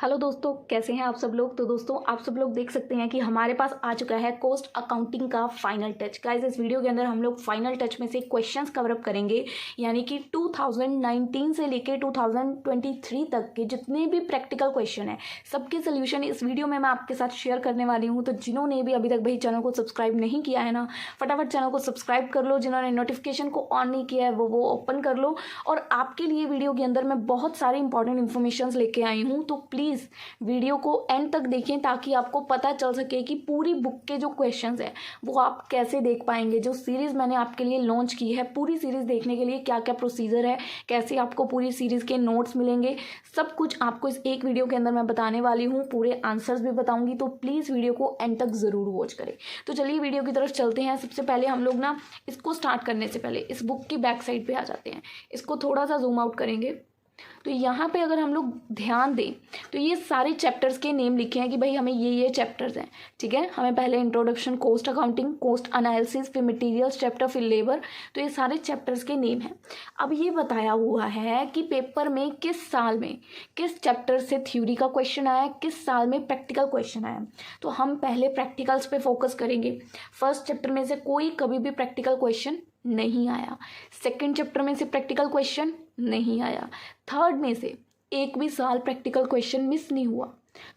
Hello दोस्तों, कैसे हैं आप सब लोग। तो दोस्तों आप सब लोग देख सकते हैं कि हमारे पास आ चुका है कॉस्ट अकाउंटिंग का फाइनल टच। गाइस इस वीडियो के अंदर हम लोग फाइनल टच में से क्वेश्चंस कवर अप करेंगे, यानी कि 2019 से लेके 2023 तक के जितने भी प्रैक्टिकल क्वेश्चन है सबके सोल्यूशन इस वीडियो में मैं आपके साथ शेयर करने वाली हूँ। तो जिन्होंने भी अभी तक भाई चैनल को सब्सक्राइब नहीं किया है ना, फटाफट चैनल को सब्सक्राइब कर लो। जिन्होंने नोटिफिकेशन को ऑन नहीं किया है वो ओपन कर लो। और आपके लिए वीडियो के अंदर मैं बहुत सारी इंपॉर्टेंट इन्फॉर्मेशन लेके आई हूँ, तो प्लीज़ वीडियो को एंड तक देखें ताकि आपको पता चल सके कि पूरी बुक के जो क्वेश्चंस हैं वो आप कैसे देख पाएंगे। जो सीरीज़ मैंने आपके लिए लॉन्च की है, पूरी सीरीज़ देखने के लिए क्या क्या प्रोसीजर है, कैसे आपको पूरी सीरीज़ के नोट्स मिलेंगे, सब कुछ आपको इस एक वीडियो के अंदर मैं बताने वाली हूँ। पूरे आंसर्स भी बताऊंगी, तो प्लीज़ वीडियो को एंड तक ज़रूर वॉच करें। तो चलिए वीडियो की तरफ चलते हैं। सबसे पहले हम लोग ना इसको स्टार्ट करने से पहले इस बुक की बैक साइड पे आ जाते हैं। इसको थोड़ा सा जूम आउट करेंगे तो यहाँ पे अगर हम लोग ध्यान दें तो ये सारे चैप्टर्स के नेम लिखे हैं कि भाई हमें ये चैप्टर्स हैं। ठीक है, हमें पहले introduction, cost accounting, cost analysis, फिर मटेरियल्स चैप्टर, फिर लेबर। तो ये सारे चैप्टर्स के नेम हैं। अब ये बताया हुआ है कि पेपर में किस साल में किस चैप्टर से थ्योरी का क्वेश्चन आया, किस साल में प्रैक्टिकल क्वेश्चन आया। तो हम पहले प्रैक्टिकल्स पे फोकस करेंगे। फर्स्ट चैप्टर में से कोई कभी भी प्रैक्टिकल क्वेश्चन नहीं आया। सेकेंड चैप्टर में से प्रैक्टिकल क्वेश्चन नहीं आया। थर्ड में से एक भी साल प्रैक्टिकल क्वेश्चन मिस नहीं हुआ।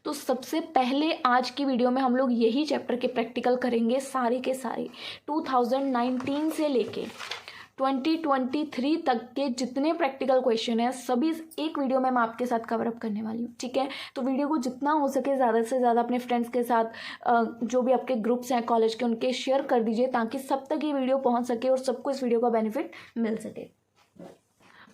तो सबसे पहले आज की वीडियो में हम लोग यही चैप्टर के प्रैक्टिकल करेंगे, सारे के सारे 2019 से लेके 2023 तक के जितने प्रैक्टिकल क्वेश्चन हैं सभी एक वीडियो में मैं आपके साथ कवर अप करने वाली हूँ। ठीक है, तो वीडियो को जितना हो सके ज़्यादा से ज़्यादा अपने फ्रेंड्स के साथ जो भी आपके ग्रुप्स हैं कॉलेज के, उनके शेयर कर दीजिए ताकि सब तक ये वीडियो पहुँच सके और सबको इस वीडियो का बेनिफिट मिल सके।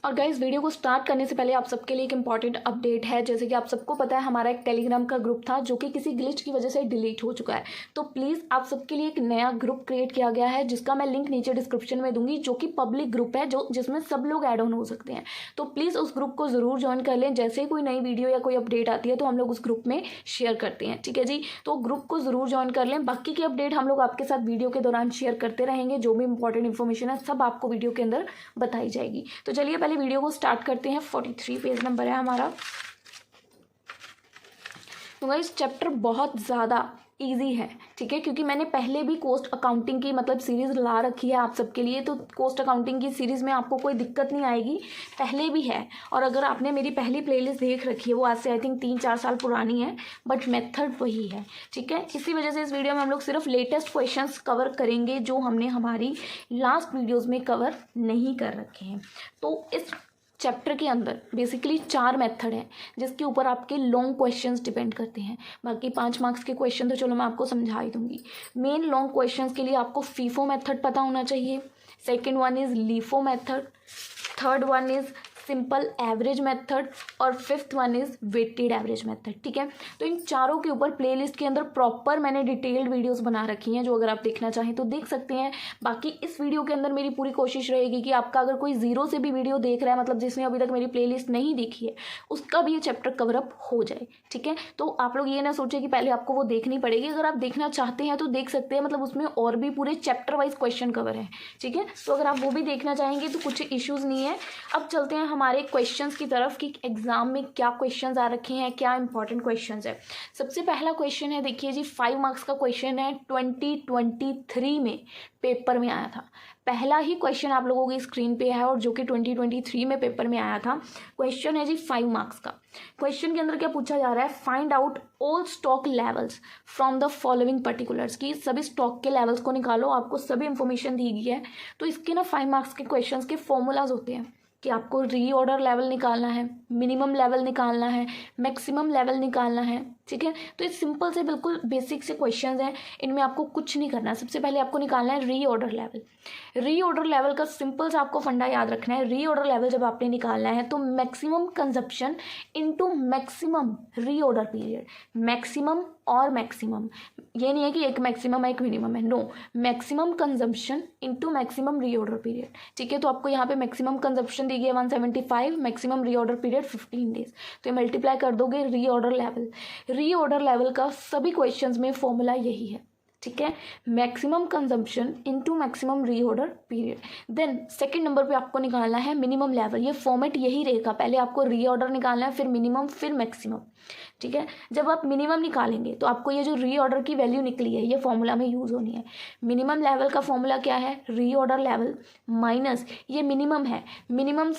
और गाइस वीडियो को स्टार्ट करने से पहले आप सबके लिए एक इंपॉर्टेंट अपडेट है। जैसे कि आप सबको पता है हमारा एक टेलीग्राम का ग्रुप था जो कि किसी ग्लिच की वजह से डिलीट हो चुका है। तो प्लीज़ आप सबके लिए एक नया ग्रुप क्रिएट किया गया है जिसका मैं लिंक नीचे डिस्क्रिप्शन में दूंगी, जो कि पब्लिक ग्रुप है जिसमें सब लोग ऐड ऑन हो सकते हैं। तो प्लीज़ उस ग्रुप को ज़रूर ज्वाइन कर लें। जैसे ही कोई नई वीडियो या कोई अपडेट आती है तो हम लोग उस ग्रुप में शेयर करते हैं। ठीक है जी, तो ग्रुप को ज़रूर ज्वाइन कर लें। बाकी की अपडेट हम लोग आपके साथ वीडियो के दौरान शेयर करते रहेंगे। जो भी इंपॉर्टेंट इन्फॉर्मेशन है सब आपको वीडियो के अंदर बताई जाएगी। तो चलिए पहले वीडियो को स्टार्ट करते हैं। 43 पेज नंबर है हमारा। तो गाइस चैप्टर बहुत ज़्यादा इजी है। ठीक है, क्योंकि मैंने पहले भी कॉस्ट अकाउंटिंग की सीरीज़ ला रखी है आप सबके लिए। तो कॉस्ट अकाउंटिंग की सीरीज़ में आपको कोई दिक्कत नहीं आएगी, पहले भी है। और अगर आपने मेरी पहली प्लेलिस्ट देख रखी है वो आज से आई थिंक 3-4 साल पुरानी है, बट मेथड वही है। ठीक है, इसी वजह से इस वीडियो में हम लोग सिर्फ लेटेस्ट क्वेश्चंस कवर करेंगे जो हमने हमारी लास्ट वीडियोज़ में कवर नहीं कर रखे हैं। तो इस चैप्टर के अंदर बेसिकली 4 मेथड हैं जिसके ऊपर आपके लॉन्ग क्वेश्चंस डिपेंड करते हैं। बाकी 5 मार्क्स के क्वेश्चन तो चलो मैं आपको समझा ही दूंगी। मेन लॉन्ग क्वेश्चंस के लिए आपको फीफो मेथड पता होना चाहिए। Second one is LIFO method, third one is simple average method और fifth one is weighted average method. ठीक है, तो इन चारों के ऊपर प्लेलिस्ट के अंदर प्रॉपर मैंने डिटेल्ड वीडियोस बना रखी हैं, जो अगर आप देखना चाहें तो देख सकते हैं। बाकी इस वीडियो के अंदर मेरी पूरी कोशिश रहेगी कि आपका अगर कोई जीरो से भी वीडियो देख रहा है, जिसने अभी तक मेरी प्लेलिस्ट नहीं देखी है, उसका भी ये चैप्टर कवर अप हो जाए। ठीक है, तो आप लोग ये ना सोचे कि पहले आपको वो देखनी पड़ेगी। अगर आप देखना चाहते हैं तो देख सकते हैं, उसमें और भी पूरे चैप्टर वाइज क्वेश्चन कवर है। ठीक है, तो अगर आप वो भी देखना चाहेंगे तो कुछ इश्यूज़ नहीं है। अब चलते हैं हमारे क्वेश्चंस की तरफ कि एग्जाम में क्या क्वेश्चंस आ रखे हैं, क्या इंपॉर्टेंट क्वेश्चंस है। सबसे पहला क्वेश्चन है, देखिए जी, 5 मार्क्स का क्वेश्चन है, 2023 में पेपर में आया था। पहला ही क्वेश्चन आप लोगों की स्क्रीन पे है और जो कि 2023 में पेपर में आया था। क्वेश्चन है जी 5 मार्क्स का। क्वेश्चन के अंदर क्या पूछा जा रहा है, find out all stock levels from the following particulars, की सभी स्टॉक के लेवल्स को निकालो। आपको सभी इंफॉर्मेशन दी गई है। तो इसके ना 5 मार्क्स के क्वेश्चन के फॉर्मूलाज होते हैं कि आपको रीऑर्डर लेवल निकालना है, मिनिमम लेवल निकालना है, मैक्सिमम लेवल निकालना है। ठीक है, तो ये सिंपल से बिल्कुल बेसिक से क्वेश्चंस हैं, इनमें आपको कुछ नहीं करना है। सबसे पहले आपको निकालना है रीऑर्डर लेवल। रीऑर्डर लेवल का सिंपल सा आपको फंडा याद रखना है। रीऑर्डर लेवल जब आपने निकालना है तो maximum consumption into maximum reorder period. Maximum और मैक्सिमम, ये नहीं है कि एक मैक्सिमम है एक मिनिमम है, no, maximum consumption into maximum reorder period. ठीक है, तो आपको यहाँ पे मैक्सिमम कंजप्शन दी गई है 175, मैक्सिमम रीऑर्डर पीरियड 15 डेज। तो ये मल्टीप्लाई कर दोगे रीऑर्डर लेवल। रीऑर्डर लेवल का सभी क्वेश्चंस में फॉर्मूला यही है। ठीक है, maximum consumption into maximum reorder period. Then second number पे आपको निकालना है मिनिमम लेवल। ये फॉर्मेट यही रहेगा, पहले आपको रीऑर्डर निकालना है, फिर मिनिमम, फिर मैक्सिमम। ठीक है, जब आप मिनिमम निकालेंगे तो आपको ये जो रीऑर्डर की वैल्यू निकली है ये फॉर्मूला में यूज़ होनी है। मिनिमम लेवल का फॉर्मूला क्या है, रीऑर्डर लेवल माइनस ये मिनिमम है, मिनिमम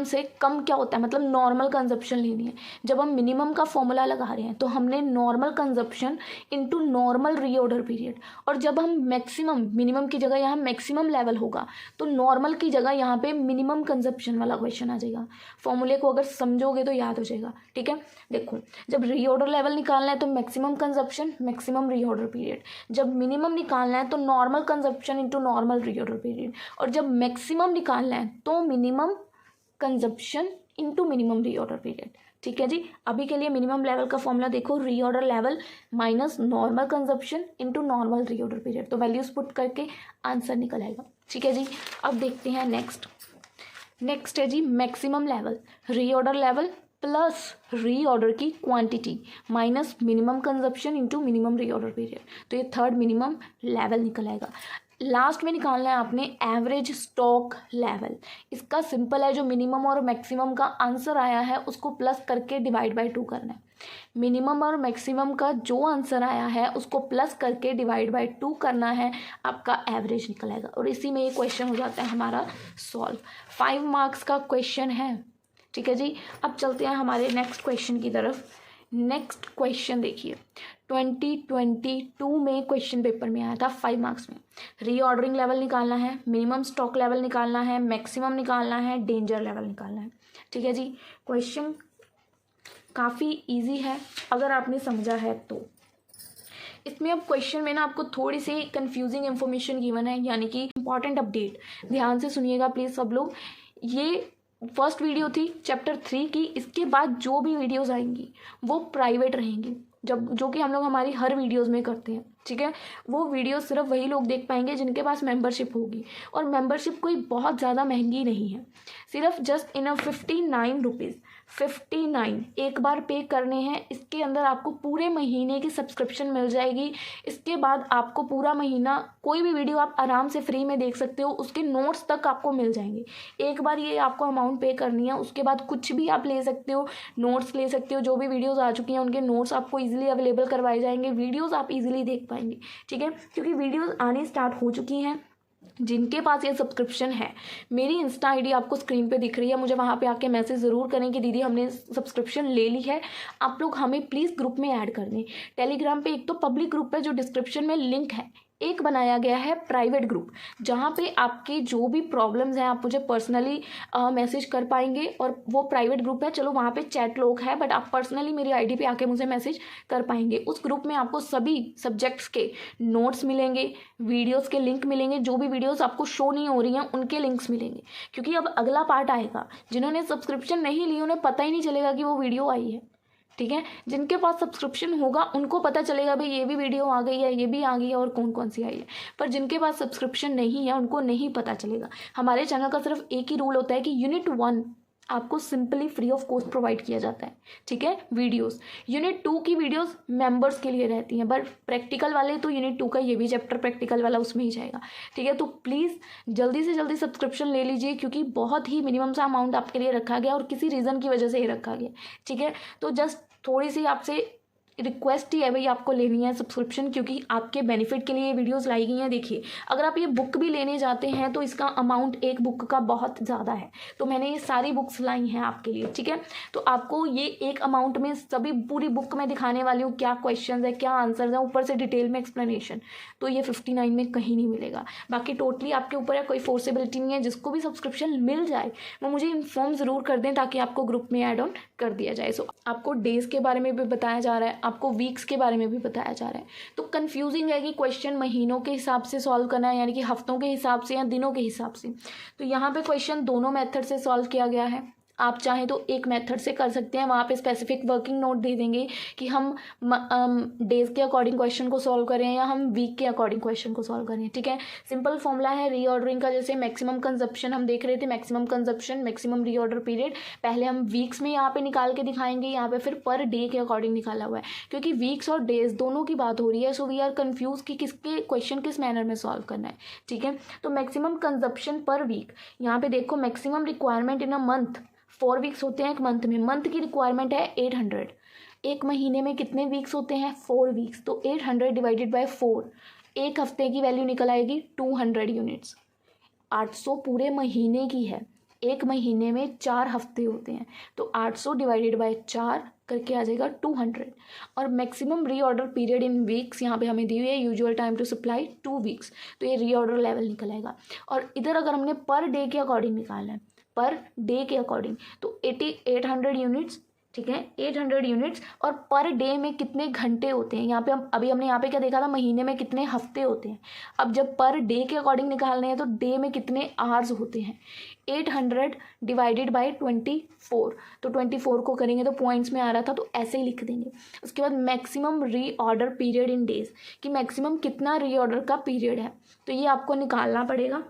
से कम क्या होता है, मतलब नॉर्मल कंजप्शन लेनी है। जब हम मिनिमम का फॉर्मूला लगा रहे हैं तो हमने normal consumption into normal reorder period, और जब हम मैक्सिमम, मिनिमम की जगह यहाँ मैक्सिमम लेवल होगा तो नॉर्मल की जगह यहाँ पे मिनिमम कंजप्शन वाला क्वेश्चन आ जाएगा। फॉर्मूले को अगर समझोगे तो याद हो जाएगा। ठीक है, देखो जब रीऑर्डर लेवल निकालना है तो maximum consumption maximum reorder period, जब मिनिमम निकालना है तो normal consumption into normal reorder period, और जब मैक्सिमम निकालना है तो minimum consumption into minimum reorder period. ठीक है जी, अभी के लिए मिनिमम लेवल का फॉर्मूला देखो, reorder level minus normal consumption into normal reorder period, तो वैल्यूज पुट करके आंसर निकल आएगा। ठीक है जी, अब देखते हैं नेक्स्ट है जी maximum level, reorder level plus reorder की quantity minus minimum consumption into minimum reorder period, तो ये थर्ड मिनिमम लेवल निकल आएगा। लास्ट में निकालना है आपने एवरेज स्टॉक लेवल। इसका सिंपल है, जो मिनिमम और मैक्सिमम का आंसर आया है उसको प्लस करके डिवाइड बाय 2 करना है। मिनिमम और मैक्सिमम का जो आंसर आया है उसको प्लस करके डिवाइड बाय 2 करना है, आपका एवरेज निकल आएगा, और इसी में ये क्वेश्चन हो जाता है हमारा सॉल्व। 5 मार्क्स का क्वेश्चन है। ठीक है जी, अब चलते हैं हमारे नेक्स्ट क्वेश्चन की तरफ। नेक्स्ट क्वेश्चन देखिए, 2022 में क्वेश्चन पेपर में आया था 5 मार्क्स में। रीऑर्डरिंग लेवल निकालना है, मिनिमम स्टॉक लेवल निकालना है, मैक्सिमम निकालना है, डेंजर लेवल निकालना है। ठीक है जी, क्वेश्चन काफ़ी इजी है अगर आपने समझा है तो। इसमें अब क्वेश्चन में ना आपको थोड़ी सी कंफ्यूजिंग इन्फॉर्मेशन गिवन है, यानी कि इंपॉर्टेंट अपडेट। ध्यान से सुनिएगा प्लीज़ सब लोग। ये फर्स्ट वीडियो थी चैप्टर 3 की, इसके बाद जो भी वीडियोस आएंगी वो प्राइवेट रहेंगी, जो कि हम लोग हमारी हर वीडियोस में करते हैं। ठीक है, वो वीडियो सिर्फ वही लोग देख पाएंगे जिनके पास मेंबरशिप होगी, और मेंबरशिप कोई बहुत ज़्यादा महंगी नहीं है, सिर्फ जस्ट इन 59 रुपीज़ 59 एक बार पे करने हैं। इसके अंदर आपको पूरे महीने की सब्सक्रिप्शन मिल जाएगी। इसके बाद आपको पूरा महीना कोई भी वीडियो आप आराम से फ्री में देख सकते हो, उसके नोट्स तक आपको मिल जाएंगे। एक बार ये आपको अमाउंट पे करनी है, उसके बाद कुछ भी आप ले सकते हो, नोट्स ले सकते हो, जो भी वीडियोज़ आ चुकी हैं उनके नोट्स आपको ईजिली अवेलेबल करवाए जाएंगे, वीडियोज़ आप ईजिली देख पाएंगे। ठीक है, क्योंकि वीडियोज़ आनी स्टार्ट हो चुकी हैं। जिनके पास ये सब्सक्रिप्शन है, मेरी इंस्टा आईडी आपको स्क्रीन पे दिख रही है, मुझे वहाँ पे आके मैसेज ज़रूर करें कि दीदी हमने सब्सक्रिप्शन ले ली है। आप लोग हमें प्लीज़ ग्रुप में ऐड कर दें। टेलीग्राम पे एक तो पब्लिक ग्रुप है जो डिस्क्रिप्शन में लिंक है, एक बनाया गया है प्राइवेट ग्रुप, जहाँ पे आपकी जो भी प्रॉब्लम्स हैं आप मुझे पर्सनली मैसेज कर पाएंगे, और वो प्राइवेट ग्रुप है। चलो वहाँ पे चैट लोग हैं, बट आप पर्सनली मेरी आईडी पे आके मुझे मैसेज कर पाएंगे। उस ग्रुप में आपको सभी सब्जेक्ट्स के नोट्स मिलेंगे, वीडियोस के लिंक मिलेंगे, जो भी वीडियोस आपको शो नहीं हो रही हैं उनके लिंक्स मिलेंगे, क्योंकि अब अगला पार्ट आएगा। जिन्होंने सब्सक्रिप्शन नहीं ली उन्हें पता ही नहीं चलेगा कि वो वीडियो आई है। ठीक है, जिनके पास सब्सक्रिप्शन होगा उनको पता चलेगा भाई ये भी वीडियो आ गई है, ये भी आ गई है, और कौन कौन सी आई है। पर जिनके पास सब्सक्रिप्शन नहीं है उनको नहीं पता चलेगा। हमारे चैनल का सिर्फ एक ही रूल होता है कि यूनिट 1 आपको simply free of cost provide किया जाता है। ठीक है, वीडियोस यूनिट 2 की वीडियोस मेंबर्स के लिए रहती हैं, बट प्रैक्टिकल वाले तो यूनिट 2 का ये भी चैप्टर प्रैक्टिकल वाला उसमें ही जाएगा। ठीक है, तो प्लीज़ जल्दी से जल्दी सब्सक्रिप्शन ले लीजिए, क्योंकि बहुत ही मिनिमम सा अमाउंट आपके लिए रखा गया और किसी रीज़न की वजह से ही रखा गया। ठीक है, तो जस्ट थोड़ी सी आपसे रिक्वेस्ट ही है भाई, आपको लेनी है सब्सक्रिप्शन, क्योंकि आपके बेनिफिट के लिए ये वीडियोस लाई गई हैं। देखिए, अगर आप ये बुक भी लेने जाते हैं तो इसका अमाउंट एक बुक का बहुत ज़्यादा है, तो मैंने ये सारी बुक्स लाई हैं आपके लिए। ठीक है, तो आपको ये एक अमाउंट में सभी पूरी बुक में दिखाने वाली हूँ, क्या क्वेश्चन है, क्या आंसर है, ऊपर से डिटेल में एक्सप्लेनेशन, तो ये 59 में कहीं नहीं मिलेगा। बाकी टोटली आपके ऊपर है, कोई फोर्सेबिलिटी नहीं है। जिसको भी सब्सक्रिप्शन मिल जाए वो मुझे इन्फॉर्म ज़रूर कर दें, ताकि आपको ग्रुप में ऐड ऑन कर दिया जाए। सो आपको डेज़ के बारे में भी बताया जा रहा है, आपको वीक्स के बारे में भी बताया जा रहा है। तो कंफ्यूजिंग है कि क्वेश्चन महीनों के हिसाब से सॉल्व करना है, यानी कि हफ्तों के हिसाब से या दिनों के हिसाब से। तो यहाँ पे क्वेश्चन दोनों मेथड से सॉल्व किया गया है। आप चाहें तो एक मेथड से कर सकते हैं, वहाँ पे स्पेसिफिक वर्किंग नोट दे देंगे कि हम डेज के अकॉर्डिंग क्वेश्चन को सॉल्व करें या हम वीक के अकॉर्डिंग क्वेश्चन को सॉल्व करें। ठीक है, सिंपल फॉर्मूला है रीऑर्डरिंग का। जैसे मैक्सिमम कंजप्शन हम देख रहे थे, maximum consumption maximum reorder period पहले हम वीक्स में यहाँ पे निकाल के दिखाएंगे, यहाँ पे फिर पर डे के अकॉर्डिंग निकाला हुआ है, क्योंकि वीक्स और डेज दोनों की बात हो रही है। सो वी आर कन्फ्यूज कि किसके क्वेश्चन किस मैनर में सॉल्व करना है। ठीक है, तो मैक्सिमम कंजप्शन पर वीक, यहाँ पे देखो maximum requirement in a month, 4 weeks होते हैं एक मंथ में, मंथ की रिक्वायरमेंट है 800। एक महीने में कितने वीक्स होते हैं? 4 वीक्स। तो 800 डिवाइडेड बाय 4, एक हफ्ते की वैल्यू निकल आएगी 200 यूनिट्स। 800 पूरे महीने की है, एक महीने में 4 हफ्ते होते हैं, तो 800 डिवाइडेड बाय 4 करके आ जाएगा 200। और maximum reorder period in weeks यहाँ पे हमें दी हुई है, usual time to supply 2 weeks, तो ये रीऑर्डर लेवल निकल आएगा। और इधर अगर हमने पर डे के अकॉर्डिंग निकालना है, पर डे के अकॉर्डिंग, तो 800 यूनिट्स। ठीक है, 800 यूनिट्स, और पर डे में कितने घंटे होते हैं, यहाँ पे हम अभी हमने यहाँ पे क्या देखा था, महीने में कितने हफ्ते होते हैं। अब जब पर डे के अकॉर्डिंग निकालने हैं तो डे में कितने आवर्स होते हैं। 800 डिवाइडेड बाय 24, तो 24 को करेंगे तो पॉइंट्स में आ रहा था, तो ऐसे ही लिख देंगे। उसके बाद मैक्सिमम रीऑर्डर पीरियड इन डेज, कि मैक्सिमम कितना रीऑर्डर का पीरियड है, तो ये आपको निकालना पड़ेगा।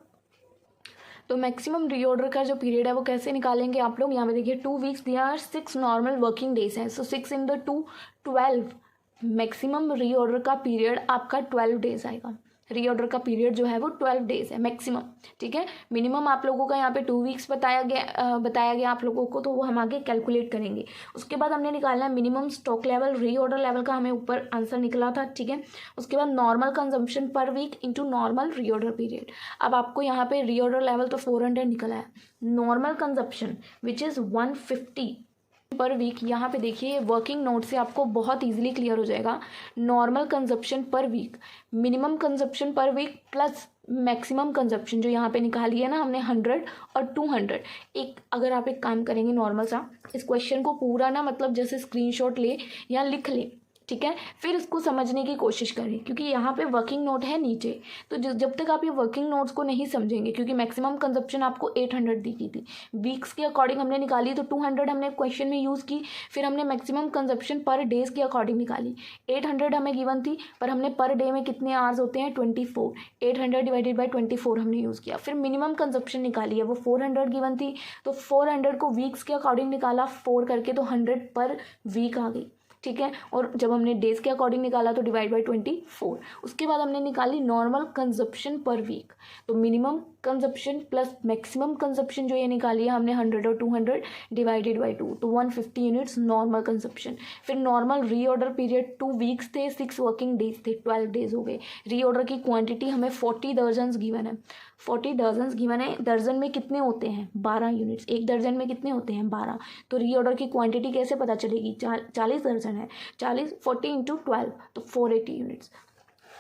तो मैक्सिमम रीऑर्डर का जो पीरियड है वो कैसे निकालेंगे आप लोग, यहाँ पे देखिए 2 वीक्स दिया और 6 नॉर्मल वर्किंग डेज हैं, सो 6 इन द 2 12। मैक्सिमम रीऑर्डर का पीरियड आपका 12 डेज आएगा। रीऑर्डर का पीरियड जो है वो 12 डेज है मैक्सिमम। ठीक है, मिनिमम आप लोगों का यहाँ पे 2 वीक्स बताया गया आप लोगों को, तो वो हम आगे कैलकुलेट करेंगे। उसके बाद हमने निकालना है minimum stock level, reorder level का हमें ऊपर आंसर निकला था। ठीक है, उसके बाद normal consumption per week into normal reorder period. अब आपको यहाँ पे रीऑर्डर लेवल तो 400 निकला है, नॉर्मल कंजम्पशन विच इज़ 150 पर वीक। यहाँ पे देखिए वर्किंग नोट से आपको बहुत इजीली क्लियर हो जाएगा। Normal consumption per week, minimum consumption per week plus maximum consumption जो यहाँ पे निकाली है ना हमने 100 और 200। एक अगर आप एक काम करेंगे नॉर्मल सा, इस क्वेश्चन को पूरा ना मतलब जैसे स्क्रीनशॉट ले या लिख ले, ठीक है, फिर इसको समझने की कोशिश करें, क्योंकि यहाँ पे वर्किंग नोट है नीचे। तो जब तक आप ये वर्किंग नोट्स को नहीं समझेंगे, क्योंकि मैक्सिमम कंजप्शन आपको 800 दी गई थी, वीक्स के अकॉर्डिंग हमने निकाली तो 200 हमने क्वेश्चन में यूज़ की, फिर हमने मैक्सिमम कंजप्शन पर डेज के अकॉर्डिंग निकाली। 800 हमें गिवन थी, पर हमने पर डे में कितने आवर्स होते हैं 24, 800 डिवाइडेड बाई 24 हमने यूज़ किया। फिर मिनिमम कंजप्शन निकाली है, वो 400 गिवन थी, तो 400 को वीक्स के अकॉर्डिंग निकाला 4 करके, तो 100 पर वीक आ गई। ठीक है, और जब हमने डेज के अकॉर्डिंग निकाला तो डिवाइड बाई 24। उसके बाद हमने निकाली नॉर्मल कंजप्शन पर वीक, तो minimum consumption plus maximum consumption जो ये निकाली है हमने 100 और 200 डिवाइडेड बाई 2, तो 150 यूनिट्स नॉर्मल कंजप्शन। फिर नॉर्मल रीऑर्डर पीरियड 2 वीक्स थे, 6 वर्किंग डेज थे, 12 डेज हो गए। रीऑर्डर की क्वांटिटी हमें 40 दर्जन गिवन है, 40 दर्जन गिवन है। दर्जन में कितने होते हैं 12 यूनिट्स, एक दर्जन में कितने होते हैं 12, तो रीऑर्डर की क्वांटिटी कैसे पता चलेगी, 40 दर्जन है, 40 40 इंटू 12 तो 480 यूनिट्स।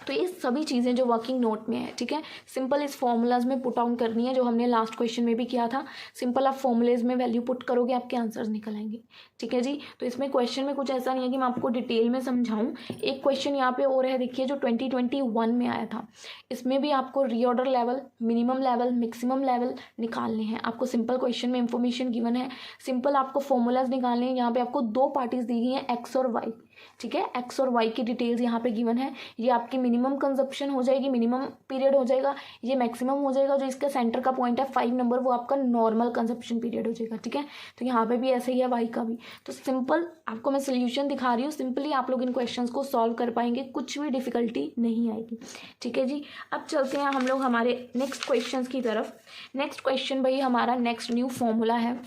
तो ये सभी चीज़ें जो वर्किंग नोट में है, ठीक है, सिंपल इस फॉर्मूलाज में पुट आउट करनी है, जो हमने लास्ट क्वेश्चन में भी किया था। सिंपल आप फॉर्मूलेज में वैल्यू पुट करोगे, आपके आंसर्स निकल आएंगे। ठीक है जी, तो इसमें क्वेश्चन में कुछ ऐसा नहीं है कि मैं आपको डिटेल में समझाऊं। एक क्वेश्चन यहाँ पे और है, देखिए, जो 2021 में आया था, इसमें भी आपको reorder level, minimum level, maximum level निकालने हैं। आपको सिंपल क्वेश्चन में इंफॉर्मेशन गिवन है, सिंपल आपको फॉर्मूलाज निकालने हैं। यहाँ पे आपको 2 पार्टीज दी गई हैं, एक्स और वाई। ठीक है, एक्स और वाई की डिटेल्स यहाँ पे गिवन है। ये आपकी मिनिमम कंजप्शन हो जाएगी, मिनिमम पीरियड हो जाएगा, ये मैक्सिमम हो जाएगा। जो इसका सेंटर का पॉइंट है 5 नंबर, वो आपका नॉर्मल कंजप्शन पीरियड हो जाएगा। ठीक है, तो यहाँ पे भी ऐसे ही है वाई का भी। तो सिंपल आपको मैं सोल्यूशन दिखा रही हूँ, सिंपली आप लोग इन क्वेश्चंस को सॉल्व कर पाएंगे, कुछ भी डिफिकल्टी नहीं आएगी। ठीक है जी, अब चलते हैं हम लोग हमारे नेक्स्ट क्वेश्चन की तरफ। नेक्स्ट क्वेश्चन भाई हमारा नेक्स्ट न्यू फॉर्मूला है।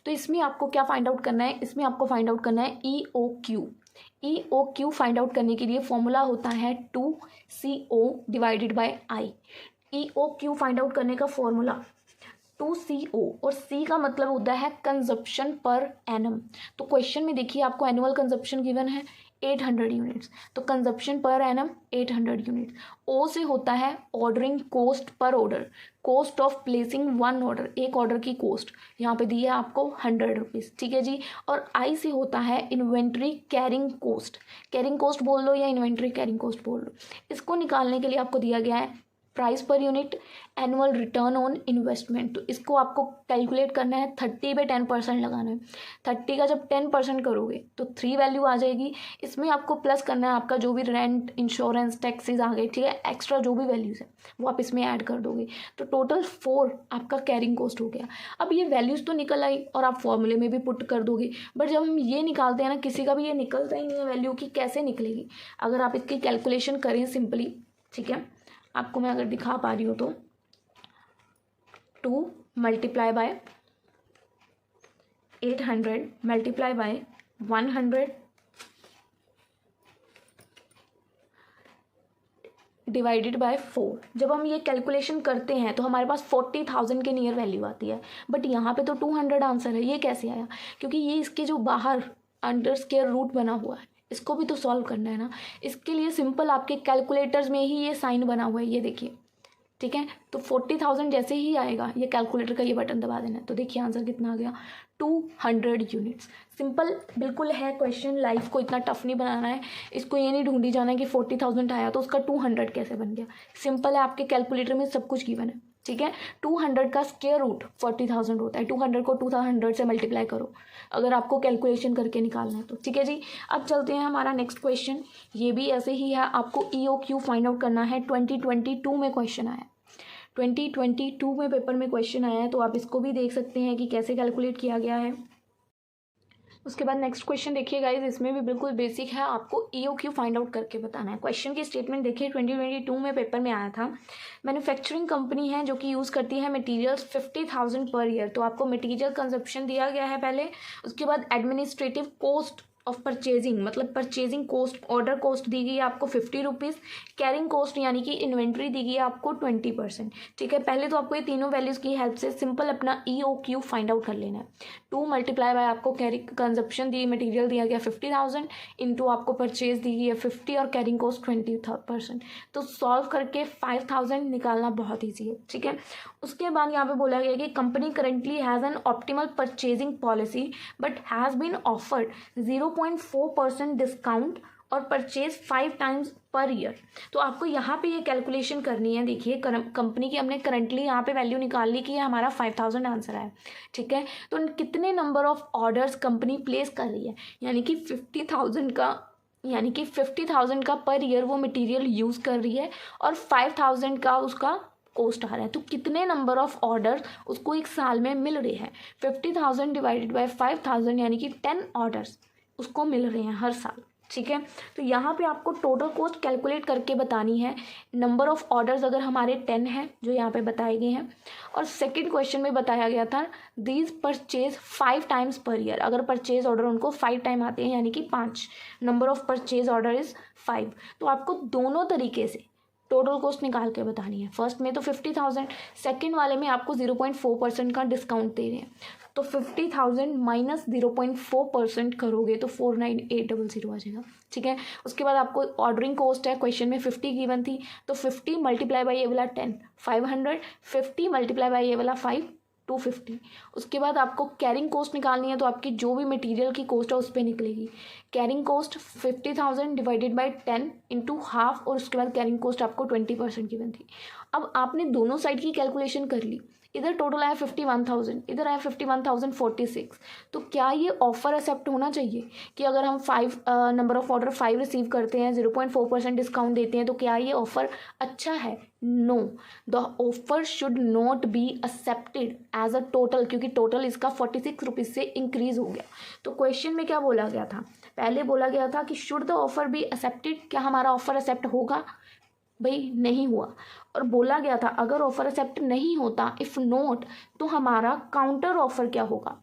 तो इसमें आपको क्या फाइंड आउट करना है, इसमें आपको फाइंड आउट करना है EOQ। EOQ फाइंड आउट करने के लिए फॉर्मूला होता है 2CO divided by I। EOQ find out करने का फॉर्मूला 2CO, और C का मतलब होता है कंजप्शन पर एनम। तो क्वेश्चन में देखिए आपको एनुअल कंजप्शन गिवन है 800 यूनिट्स, तो consumption per annum 800 units. O से होता है ordering cost per order, cost of placing 1 order, एक ऑर्डर की कॉस्ट यहाँ पे दी है आपको 100 रुपीज़। ठीक है जी, और I से होता है inventory carrying cost, carrying cost बोल दो या इन्वेंट्री कैरिंग कॉस्ट बोल दो। इसको निकालने के लिए आपको दिया गया है price per unit, annual return on investment. तो इसको आपको कैलकुलेट करना है, 30 पे 10% लगाना है। 30 का जब 10% करोगे तो 3 वैल्यू आ जाएगी। इसमें आपको प्लस करना है आपका जो भी रेंट, इंश्योरेंस, टैक्सेस आ गए, ठीक है, एक्स्ट्रा जो भी वैल्यूज़ है वो आप इसमें ऐड कर दोगे। तो टोटल 4 आपका कैरिंग कॉस्ट हो गया। अब ये वैल्यूज़ तो निकल आई और आप फॉर्मूले में भी पुट कर दोगे, बट जब हम ये निकालते हैं ना, किसी का भी ये निकलता ही नहीं है वैल्यू की कैसे निकलेगी। अगर आप इसकी कैलकुलेशन करें सिंपली, ठीक है, आपको मैं अगर दिखा पा रही हूँ तो 2 multiply by 800 multiply by 100 divided by 4। जब हम ये कैलकुलेशन करते हैं तो हमारे पास 40,000 के नियर वैल्यू आती है, बट यहाँ पे तो 200 आंसर है। ये कैसे आया? क्योंकि ये इसके जो बाहर अंडर स्क्वायर रूट बना हुआ है, इसको भी तो सॉल्व करना है ना। इसके लिए सिंपल आपके कैलकुलेटर्स में ही ये साइन बना हुआ है, ये देखिए, ठीक है। तो 40,000 जैसे ही आएगा, ये कैलकुलेटर का ये बटन दबा देना है। तो देखिए आंसर कितना आ गया, 200 यूनिट्स। सिंपल बिल्कुल है क्वेश्चन, लाइफ को इतना टफ नहीं बनाना है। इसको ये नहीं ढूंढी जाना है कि 40,000 आया तो उसका 200 कैसे बन गया। सिंपल है, आपके कैलकुलेटर में सब कुछ गिवन है, ठीक है। 200 का स्क्वायर रूट 40,000 होता है। 200 को 200 से मल्टीप्लाई करो अगर आपको कैलकुलेशन करके निकालना है तो, ठीक है जी। अब चलते हैं हमारा नेक्स्ट क्वेश्चन। ये भी ऐसे ही है, आपको EOQ फाइंड आउट करना है। 2022 में क्वेश्चन आया, 2022 में पेपर में क्वेश्चन आया है, तो आप इसको भी देख सकते हैं कि कैसे कैलकुलेट किया गया है। उसके बाद नेक्स्ट क्वेश्चन देखिए गाइज, इसमें भी बिल्कुल बेसिक है, आपको EOQ फाइंड आउट करके बताना है। क्वेश्चन की स्टेटमेंट देखिए, 2022 में पेपर में आया था। मैन्युफैक्चरिंग कंपनी है जो कि यूज़ करती है मटेरियल्स 50,000 पर ईयर। तो आपको मटेरियल कंजप्शन दिया गया है पहले, उसके बाद एडमिनिस्ट्रेटिव कॉस्ट ऑफ परचेजिंग, मतलब परचेजिंग कॉस्ट, ऑर्डर कॉस्ट दी गई है आपको 50 रुपीज़, कैरिंग कॉस्ट यानी कि इन्वेंट्री दी गई है आपको 20%, ठीक है। पहले तो आपको ये तीनों वैल्यूज़ की हेल्प से सिंपल अपना EOQ फाइंड आउट कर लेना है। 2 मल्टीप्लाई बाय आपको कैरिंग कंजप्शन दी, मटेरियल दिया गया 50,000 इंटू आपको परचेज दी गई है 50 और कैरिंग कॉस्ट 20%। तो सॉल्व करके 5,000 निकालना बहुत ईजी है, ठीक है। उसके बाद यहाँ पे बोला गया कि company currently has an optimal purchasing policy but has been offered 0.4% discount और परचेज 5 टाइम्स पर ईयर। तो आपको यहाँ पे ये कैलकुलेशन करनी है। देखिए कंपनी की हमने करंटली यहाँ पे वैल्यू निकाल ली कि हमारा 5,000 आंसर है, ठीक है। तो कितने number of orders company place कर रही है, यानी कि 50,000 का पर ईयर वो मटेरियल यूज़ कर रही है और 5,000 का उसका कॉस्ट आ रहा है। तो कितने नंबर ऑफ ऑर्डर्स उसको एक साल में मिल रहे हैं, 50,000 डिवाइडेड बाय 5,000 यानी कि 10 ऑर्डर्स उसको मिल रहे हैं हर साल, ठीक है। तो यहाँ पे आपको टोटल कॉस्ट कैलकुलेट करके बतानी है। नंबर ऑफ ऑर्डर्स अगर हमारे 10 हैं जो यहाँ पे बताए गए हैं, और सेकंड क्वेश्चन में बताया गया था these purchase 5 times per year. अगर परचेज ऑर्डर उनको 5 टाइम आते हैं यानी कि 5, number of purchase order is 5। तो आपको दोनों तरीके से टोटल कॉस्ट निकाल के बतानी है। फर्स्ट में तो 50,000, सेकेंड वाले में आपको 0.4% का डिस्काउंट दे रहे हैं। तो 50,000 माइनस 0.4% करोगे तो 49800 आ जाएगा, ठीक है। उसके बाद आपको ऑर्डरिंग कॉस्ट है, क्वेश्चन में 50 गिवन थी, तो 50 मल्टीप्लाई बाई ये वाला 10 500, 50 मल्टीप्लाई बाई ये वाला 5 250। उसके बाद आपको कैरिंग कॉस्ट निकालनी है, तो आपकी जो भी मटेरियल की कॉस्ट है उस पर निकलेगी। Carrying cost 50,000 divided by 10 into half, और उसके बाद कैरिंग कॉस्ट आपको 20% गिवन थी। अब आपने दोनों साइड की कैलकुलेशन कर ली, इधर टोटल आया 51,000, इधर आया 51,046। तो क्या ये ऑफर एक्सेप्ट होना चाहिए कि अगर हम 5 नंबर ऑफ ऑर्डर 5 रिसीव करते हैं, 0.4% डिस्काउंट देते हैं, तो क्या ये ऑफर अच्छा है? No, the offer should not be accepted as a total, क्योंकि टोटल इसका 46 रुपीज़ से इंक्रीज हो गया। तो क्वेश्चन में क्या बोला गया था? पहले बोला गया था कि should the offer be accepted, क्या हमारा ऑफर एक्सेप्ट होगा? भाई नहीं हुआ। और बोला गया था अगर ऑफर एक्सेप्ट नहीं होता, इफ़ नॉट, तो हमारा काउंटर ऑफर क्या होगा?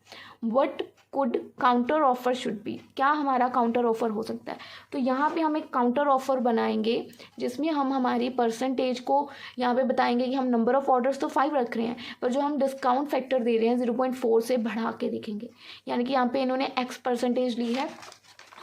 What could counter offer should be, क्या हमारा काउंटर ऑफर हो सकता है? तो यहाँ पे हम एक काउंटर ऑफर बनाएंगे जिसमें हम हमारी परसेंटेज को यहाँ पे बताएंगे कि हम नंबर ऑफ ऑर्डर्स तो 5 रख रहे हैं, पर जो हम डिस्काउंट फैक्टर दे रहे हैं 0.4 से बढ़ा के देखेंगे। यानी कि यहाँ पे इन्होंने X% ली है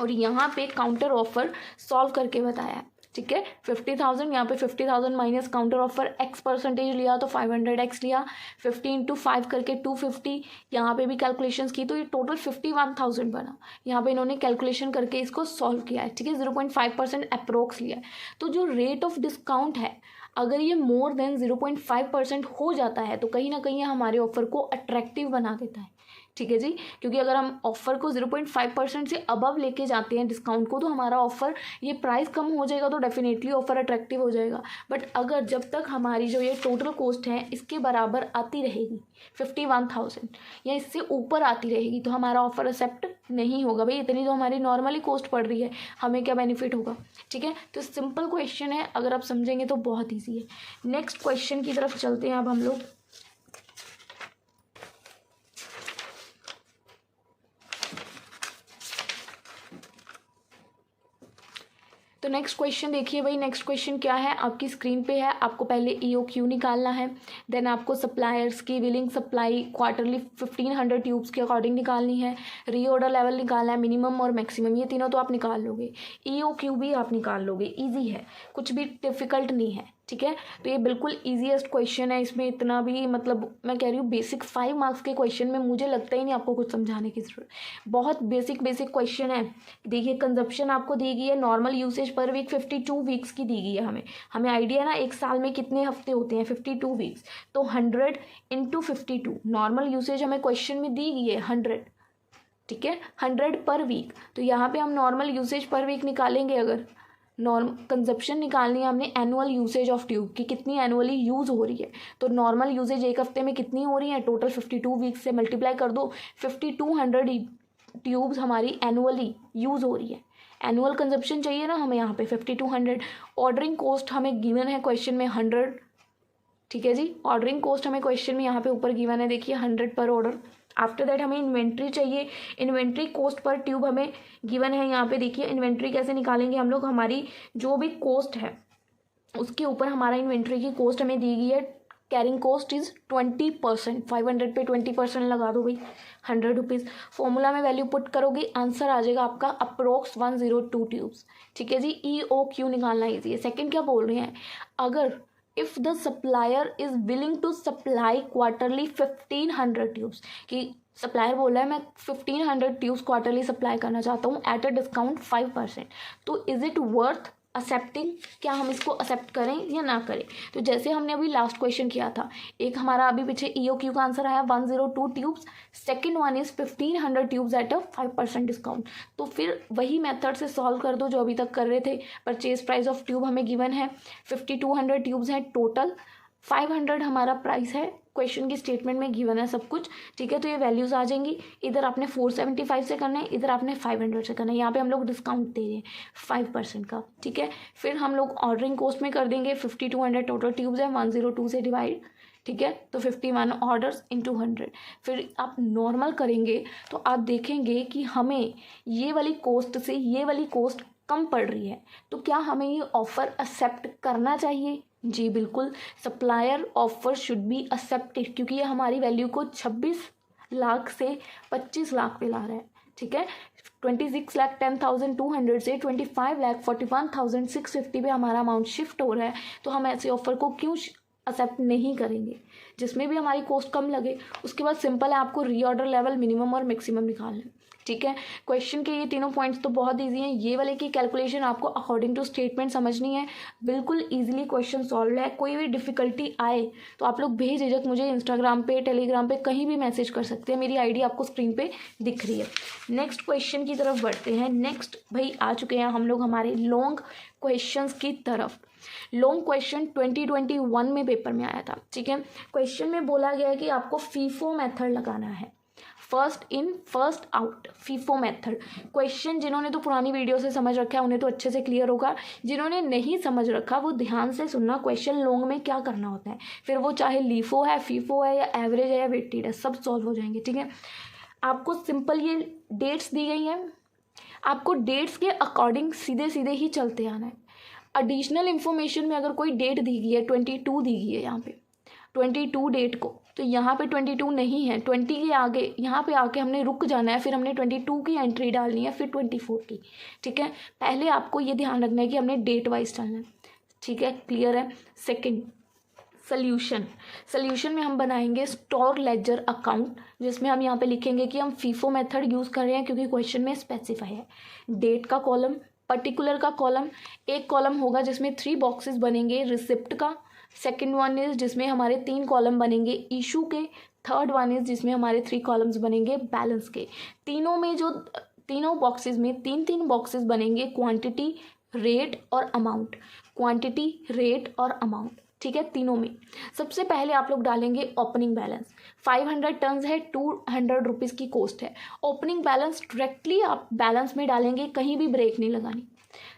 और यहाँ पे काउंटर ऑफर सॉल्व करके बताया है, ठीक है। 50,000, यहाँ पे 50,000 माइनस काउंटर ऑफर X% लिया तो 500X लिया, 50 इंटू 5 करके 250, यहाँ पे भी कैलकुलेशंस की तो ये टोटल 51,000 बना। यहाँ पे इन्होंने कैलकुलेशन करके इसको सॉल्व किया है, ठीक है। 0.5% अप्रोक्स लिया है। तो जो रेट ऑफ डिस्काउंट है अगर ये मोर देन 0.5% हो जाता है तो कहीं ना कहीं ये हमारे ऑफ़र को अट्रैक्टिव बना देता है, ठीक है जी। क्योंकि अगर हम ऑफ़र को 0.5% से अबव लेके जाते हैं डिस्काउंट को, तो हमारा ऑफ़र, ये प्राइस कम हो जाएगा तो डेफिनेटली ऑफ़र अट्रैक्टिव हो जाएगा। बट अगर जब तक हमारी जो ये टोटल कॉस्ट है इसके बराबर आती रहेगी 51,000 या इससे ऊपर आती रहेगी, तो हमारा ऑफ़र एक्सेप्ट नहीं होगा। भाई इतनी तो हमारी नॉर्मली कॉस्ट पड़ रही है, हमें क्या बेनिफिट होगा, ठीक है। तो सिंपल क्वेश्चन है, अगर आप समझेंगे तो बहुत ईजी है। नेक्स्ट क्वेश्चन की तरफ चलते हैं अब हम लोग। तो नेक्स्ट क्वेश्चन देखिए भाई, नेक्स्ट क्वेश्चन क्या है, आपकी स्क्रीन पे है। आपको पहले EOQ निकालना है, देन आपको सप्लायर्स की बिलिंग सप्लाई क्वार्टरली 1500 ट्यूब्स के अकॉर्डिंग निकालनी है, रीऑर्डर लेवल निकालना है, मिनिमम और मैक्सिमम, ये तीनों तो आप निकाल लोगे। EOQ भी आप निकाल लोगे, ईजी है, कुछ भी डिफ़िकल्ट नहीं है, ठीक है। तो ये बिल्कुल ईजीएस्ट क्वेश्चन है, इसमें इतना भी मतलब मैं कह रही हूँ बेसिक 5 मार्क्स के क्वेश्चन में मुझे लगता ही नहीं आपको कुछ समझाने की जरूरत, बहुत बेसिक क्वेश्चन है। देखिए कंजप्शन आपको दी गई है, normal usage per week 52 weeks की दी गई है। हमें आइडिया ना एक साल में कितने हफ्ते होते हैं, 52 वीक्स, तो 100 × 52 नॉर्मल यूसेज हमें क्वेश्चन में दी गई है 100, ठीक है, 100 पर वीक। तो यहाँ पे हम नॉर्मल यूसेज पर वीक निकालेंगे, अगर कंजप्शन निकालनी है हमने एनुअल यूसेज ऑफ ट्यूब की, कितनी एनुअली यूज़ हो रही है। तो नॉर्मल यूसेज एक हफ्ते में कितनी हो रही है, टोटल 52 वीक्स से मल्टीप्लाई कर दो, 5200 ट्यूब्स हमारी एनुअली यूज़ हो रही है। एनुअल कंजप्शन चाहिए ना हमें यहाँ पे 5200। ऑर्डरिंग कॉस्ट हमें गिवन है क्वेश्चन में 100, ठीक है जी। ऑर्डरिंग कॉस्ट हमें क्वेश्चन में यहाँ पे ऊपर गिवन है, देखिए 100 पर ऑर्डर। आफ्टर दैट हमें इन्वेंट्री चाहिए, इन्वेंट्री कॉस्ट पर ट्यूब हमें गिवन है यहाँ पे। देखिए इन्वेंट्री कैसे निकालेंगे हम लोग, हमारी जो भी कॉस्ट है उसके ऊपर हमारा इन्वेंट्री की कॉस्ट हमें दी गई है, कैरिंग कॉस्ट इज़ 20%, 500 पे 20% लगा दो भाई, 100 रुपीज़। फॉर्मूला में वैल्यू पुट करोगे, आंसर आ जाएगा आपका अप्रोक्स 102 ट्यूब्स, ठीक है जी। EOQ निकालना ईजी है। सेकेंड क्या बोल रहे हैं, अगर if the supplier is willing to supply quarterly 1500 tubes, कि सप्लायर बोला है मैं 1500 ट्यूब्स क्वार्टरली सप्लाई करना चाहता हूँ एट अ डिस्काउंट 5%, तो इज़ इट वर्थ एक्सेप्टिंग, क्या हम इसको एक्सेप्ट करें या ना करें। तो जैसे हमने अभी लास्ट क्वेश्चन किया था, एक हमारा अभी पीछे EOQ का आंसर आया 102 tubes, second one is 1500 tubes at a 5% discount. तो फिर वही मेथड से सॉल्व कर दो जो अभी तक कर रहे थे। परचेज प्राइस ऑफ ट्यूब हमें गिवन है, 5200 ट्यूब्स हैं टोटल, 500 हमारा प्राइस है, क्वेश्चन की स्टेटमेंट में गिवन है सब कुछ, ठीक है। तो ये वैल्यूज़ आ जाएंगी, इधर आपने 475 से करना है, इधर आपने 500 से करना है। यहाँ पे हम लोग डिस्काउंट दे रहे हैं 5% का, ठीक है। फिर हम लोग ऑर्डरिंग कॉस्ट में कर देंगे, 5200 टोटल ट्यूब्स है, 102 से डिवाइड, ठीक है। तो 51 ऑर्डर्स इंटू 100। फिर आप नॉर्मल करेंगे तो आप देखेंगे कि हमें ये वाली कॉस्ट से ये वाली कॉस्ट कम पड़ रही है, तो क्या हमें ये ऑफ़र एक्सेप्ट करना चाहिए? जी बिल्कुल, supplier offer should be accepted, क्योंकि ये हमारी वैल्यू को 26 लाख से 25 लाख पे ला रहा है, ठीक है। 26,10,200 से 25,41,650 पे हमारा अमाउंट शिफ्ट हो रहा है। तो हम ऐसे ऑफर को क्यों एक्सेप्ट नहीं करेंगे, जिसमें भी हमारी कॉस्ट कम लगे। उसके बाद सिंपल है, आपको रीऑर्डर लेवल, मिनिमम और मैक्सिमम निकालना है, ठीक है। क्वेश्चन के ये तीनों पॉइंट्स तो बहुत इजी हैं। ये वाले की कैलकुलेशन आपको अकॉर्डिंग टू स्टेटमेंट समझनी है, बिल्कुल इजीली क्वेश्चन सॉल्व है। कोई भी डिफिकल्टी आए तो आप लोग बेझिझक मुझे इंस्टाग्राम पे, टेलीग्राम पे कहीं भी मैसेज कर सकते हैं, मेरी आईडी आपको स्क्रीन पे दिख रही है। नेक्स्ट क्वेश्चन की तरफ बढ़ते हैं। नेक्स्ट भाई आ चुके हैं हम लोग हमारे लॉन्ग क्वेश्चंस की तरफ। लॉन्ग क्वेश्चन 2021 में पेपर में आया था, ठीक है। क्वेश्चन में बोला गया है कि आपको फीफो मेथड लगाना है, first in first out, FIFO method. Question जिन्होंने तो पुरानी वीडियो से समझ रखा है उन्हें तो अच्छे से क्लियर होगा, जिन्होंने नहीं समझ रखा वो ध्यान से सुनना। क्वेश्चन लॉन्ग में क्या करना होता है, फिर वो चाहे लीफो है, फीफो है, या एवरेज है, या वेटेड है, सब सॉल्व हो जाएंगे, ठीक है। आपको सिंपल ये डेट्स दी गई हैं, आपको डेट्स के अकॉर्डिंग सीधे सीधे ही चलते आना है। एडिशनल इन्फॉर्मेशन में अगर कोई डेट दी गई है, 22 दी गई है यहाँ पे, 22 डेट को, तो यहाँ पे 22 नहीं है, 20 के आगे यहाँ पे आके हमने रुक जाना है, फिर हमने 22 की एंट्री डालनी है, फिर 24 की, ठीक है। पहले आपको ये ध्यान रखना है कि हमने डेट वाइज चलना है, ठीक है, क्लियर है। सेकंड सोल्यूशन में हम बनाएंगे स्टोर लेजर अकाउंट, जिसमें हम यहाँ पे लिखेंगे कि हम फीफो मेथड यूज़ कर रहे हैं क्योंकि क्वेश्चन में स्पेसिफाई है। डेट का कॉलम, पर्टिकुलर का कॉलम, एक कॉलम होगा जिसमें 3 बॉक्सेस बनेंगे, रिसिप्ट का, सेकेंड वन इज जिसमें हमारे 3 कॉलम बनेंगे इशू के, थर्ड वन इज जिसमें हमारे 3 कॉलम्स बनेंगे बैलेंस के। तीनों बॉक्सेस में 3 बॉक्सेस बनेंगे क्वांटिटी, रेट और अमाउंट, क्वांटिटी, रेट और अमाउंट, ठीक है। तीनों में सबसे पहले आप लोग डालेंगे ओपनिंग बैलेंस। 500 टन्स है, 200 रुपीज़ की कॉस्ट है। ओपनिंग बैलेंस डायरेक्टली आप बैलेंस में डालेंगे, कहीं भी ब्रेक नहीं लगानी,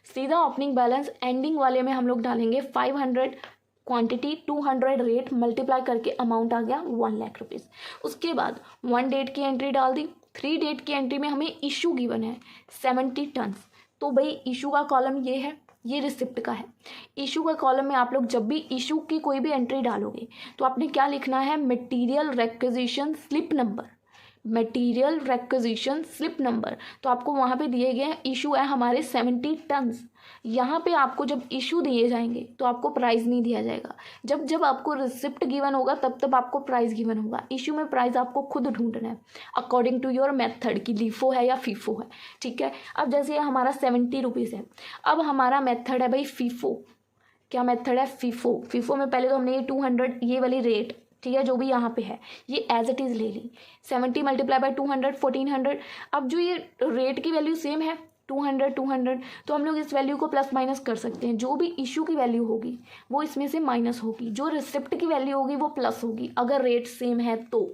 सीधा ओपनिंग बैलेंस। एंडिंग वाले में हम लोग डालेंगे 500 क्वांटिटी, 200 रेट, मल्टीप्लाई करके अमाउंट आ गया 1 लाख रुपीज़। उसके बाद 1 डेट की एंट्री डाल दी। 3 डेट की एंट्री में हमें इशू गिवन है 70 टन्स, तो भाई इशू का कॉलम ये है, ये रिसिप्ट का है। इशू का कॉलम में आप लोग जब भी इशू की कोई भी एंट्री डालोगे तो आपने क्या लिखना है, material requisition slip number, material requisition slip number. तो आपको वहाँ पे दिए गए हैं, इशू है हमारे 70 टन्स। यहाँ पे आपको जब इशू दिए जाएंगे तो आपको प्राइस नहीं दिया जाएगा, जब आपको रिसिप्ट गिवन होगा तब आपको प्राइस गिवन होगा। इशू में प्राइस आपको खुद ढूंढना है अकॉर्डिंग टू योर मेथड कि लीफो है या फीफो है, ठीक है। अब जैसे हमारा 70 रुपीज़ है, अब हमारा मेथड है भाई फीफो। क्या मेथड है, फीफो। फीफो में पहले तो हमने ये 200 ये वाली रेट, ठीक है, जो भी यहाँ पे है ये एज इट इज़ ले ली। 70 मल्टीप्लाई बाय 200 1400। अब जो ये रेट की वैल्यू सेम है 200 तो हम लोग इस वैल्यू को प्लस माइनस कर सकते हैं। जो भी इशू की वैल्यू होगी वो इसमें से माइनस होगी, जो रिसिप्ट की वैल्यू होगी वो प्लस होगी, अगर रेट सेम है तो।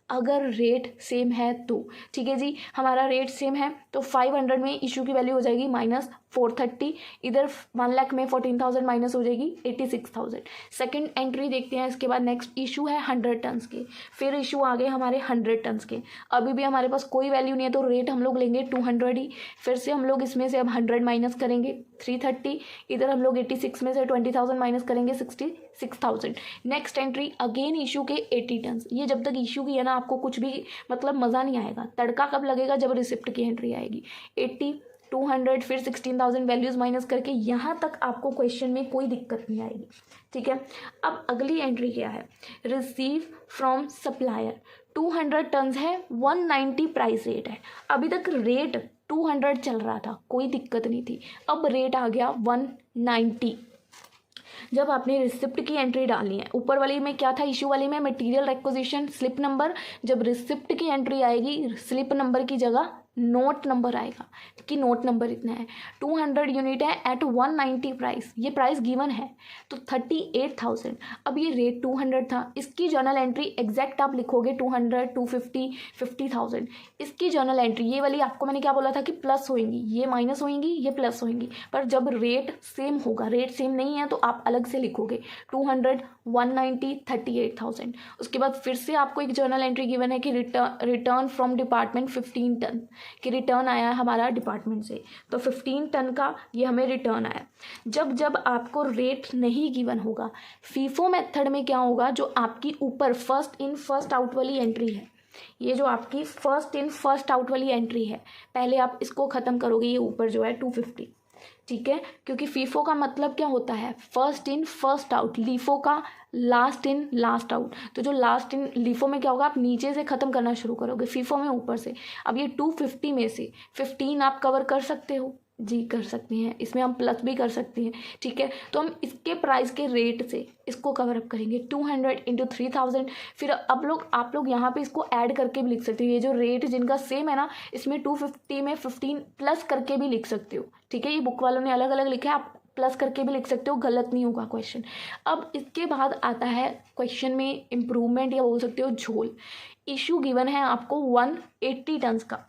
अगर रेट सेम है तो, ठीक है जी। हमारा रेट सेम है तो 500 में इशू की वैल्यू हो जाएगी माइनस 430, इधर 1 लाख में 14,000 माइनस हो जाएगी 86,000। सेकंड एंट्री देखते हैं। इसके बाद नेक्स्ट इशू है 100 टन्स के, फिर इशू आ गए हमारे 100 टन्स के। अभी भी हमारे पास कोई वैल्यू नहीं है तो रेट हम लोग लेंगे 200 ही। फिर से हम लोग इसमें से अब 100 माइनस करेंगे 330, इधर हम लोग 86 में से 20,000 माइनस करेंगे 66,000। नेक्स्ट एंट्री अगेन इशू के 80 टन्स। ये जब तक इशू की है ना आपको कुछ भी मतलब मज़ा नहीं आएगा। तड़का कब लगेगा, जब रिसिप्ट की एंट्री आएगी। 80 200 फिर 16,000 वैल्यूज़ माइनस करके यहाँ तक आपको क्वेश्चन में कोई दिक्कत नहीं आएगी, ठीक है। अब अगली एंट्री क्या है, रिसीव फ्रॉम सप्लायर। 200 टन्स है, 190 प्राइस रेट है। अभी तक रेट 200 चल रहा था, कोई दिक्कत नहीं थी। अब रेट आ गया 190। जब आपने रिसिप्ट की एंट्री डालनी है, ऊपर वाली में क्या था, इशू वाली में मटेरियल रिक्विजिशन स्लिप नंबर, जब रिसिप्ट की एंट्री आएगी स्लिप नंबर की जगह नोट नंबर आएगा कि नोट नंबर इतना है। 200 यूनिट है एट 190 प्राइस, ये प्राइस गिवन है तो 38,000। अब ये रेट 200 था, इसकी जर्नल एंट्री एग्जैक्ट आप लिखोगे 200 250 50,000। इसकी जर्नल एंट्री ये वाली आपको मैंने क्या बोला था कि प्लस होएंगी, ये माइनस होएंगी, ये प्लस होएंगी, पर जब रेट सेम होगा, रेट सेम नहीं है तो आप अलग से लिखोगे 200 190 38,000। उसके बाद फिर से आपको एक जर्नल एंट्री गिवन है कि रिटर्न फ्रॉम डिपार्टमेंट 15 टन, कि रिटर्न आया हमारा डिपार्टमेंट से, तो 15 टन का ये हमें रिटर्न आया। जब आपको रेट नहीं गिवन होगा, फीफो मेथड में क्या होगा, जो आपकी ऊपर फर्स्ट इन फर्स्ट आउट वाली एंट्री है, ये जो आपकी फर्स्ट इन फर्स्ट आउट वाली एंट्री है, पहले आप इसको ख़त्म करोगे, ये ऊपर जो है 250, ठीक है। क्योंकि फीफो का मतलब क्या होता है, first in first out, LIFO का लास्ट इन लास्ट आउट। तो जो लास्ट इन लीफो में क्या होगा, आप नीचे से ख़त्म करना शुरू करोगे, फीफो में ऊपर से। अब ये 250 में से 15 आप कवर कर सकते हो जी, कर सकते हैं, इसमें हम प्लस भी कर सकते हैं, ठीक है। तो हम इसके प्राइस के रेट से इसको कवर अप करेंगे 200 इंटू 3000। फिर आप लोग यहाँ पे इसको ऐड करके भी लिख सकते हो, ये जो रेट जिनका सेम है ना, इसमें 250 में 15 प्लस करके भी लिख सकते हो, ठीक है। ये बुक वालों ने अलग अलग लिखा है, आप प्लस करके भी लिख सकते हो, गलत नहीं होगा क्वेश्चन। अब इसके बाद आता है क्वेश्चन में इम्प्रूवमेंट या बोल सकते हो झोल। इशू गिवन है आपको 180 टन्स का,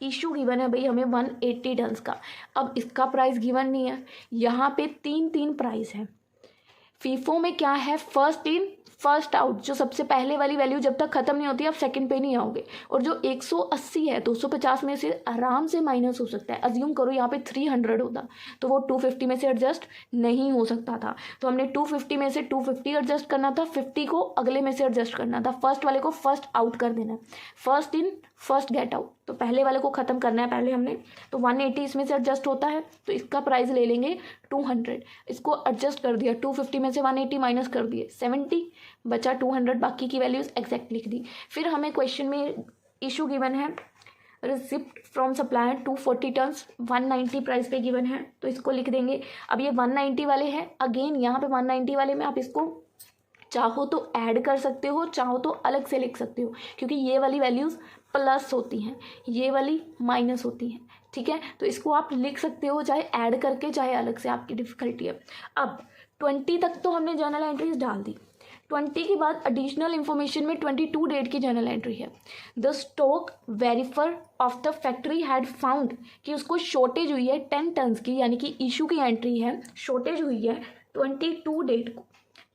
इशू गिवन है भाई हमें 180 टन्स का। अब इसका प्राइस गिवन नहीं है, यहाँ पे 3 प्राइस है। फीफो में क्या है, फर्स्ट इन फर्स्ट आउट, जो सबसे पहले वाली वैल्यू जब तक खत्म नहीं होती आप सेकंड पे नहीं आओगे। और जो 180 है 250 में से आराम से माइनस हो सकता है। अज्यूम करो यहाँ पे 300 होता तो वो 250 में से एडजस्ट नहीं हो सकता था, तो हमने 250 में से 250 एडजस्ट करना था, 50 को अगले में से एडजस्ट करना था, फर्स्ट वाले को फर्स्ट आउट कर देना है, first in first get out. तो पहले वाले को ख़त्म करना है पहले हमने, तो 180 इसमें से एडजस्ट होता है, तो इसका प्राइस ले लेंगे 200। इसको एडजस्ट कर दिया, 250 में से 180 माइनस कर दिए 70, बचा 200, बाकी की वैल्यूज़ एग्जैक्ट लिख दी। फिर हमें क्वेश्चन में इशू गिवन है receipt from supplier 240 tons 190 price पे गिवन है, तो इसको लिख देंगे। अब ये 190 वाले हैं, अगेन यहाँ पे 190 वाले में आप इसको चाहो तो ऐड कर सकते हो, चाहो तो अलग से लिख सकते हो, क्योंकि ये वाली वैल्यूज़ प्लस होती हैं, ये वाली माइनस होती हैं, ठीक है। तो इसको आप लिख सकते हो चाहे ऐड करके चाहे अलग से, आपकी डिफ़िकल्टी है। अब 20 तक तो हमने जर्नल एंट्रीज डाल दी। 20 के बाद एडिशनल इन्फॉर्मेशन में 22 डेट की जर्नल एंट्री है। The stock verifier of the factory had found कि उसको शॉर्टेज हुई है 10 टन्स की, यानी कि इशू की एंट्री है, शॉर्टेज हुई है 22 डेट को,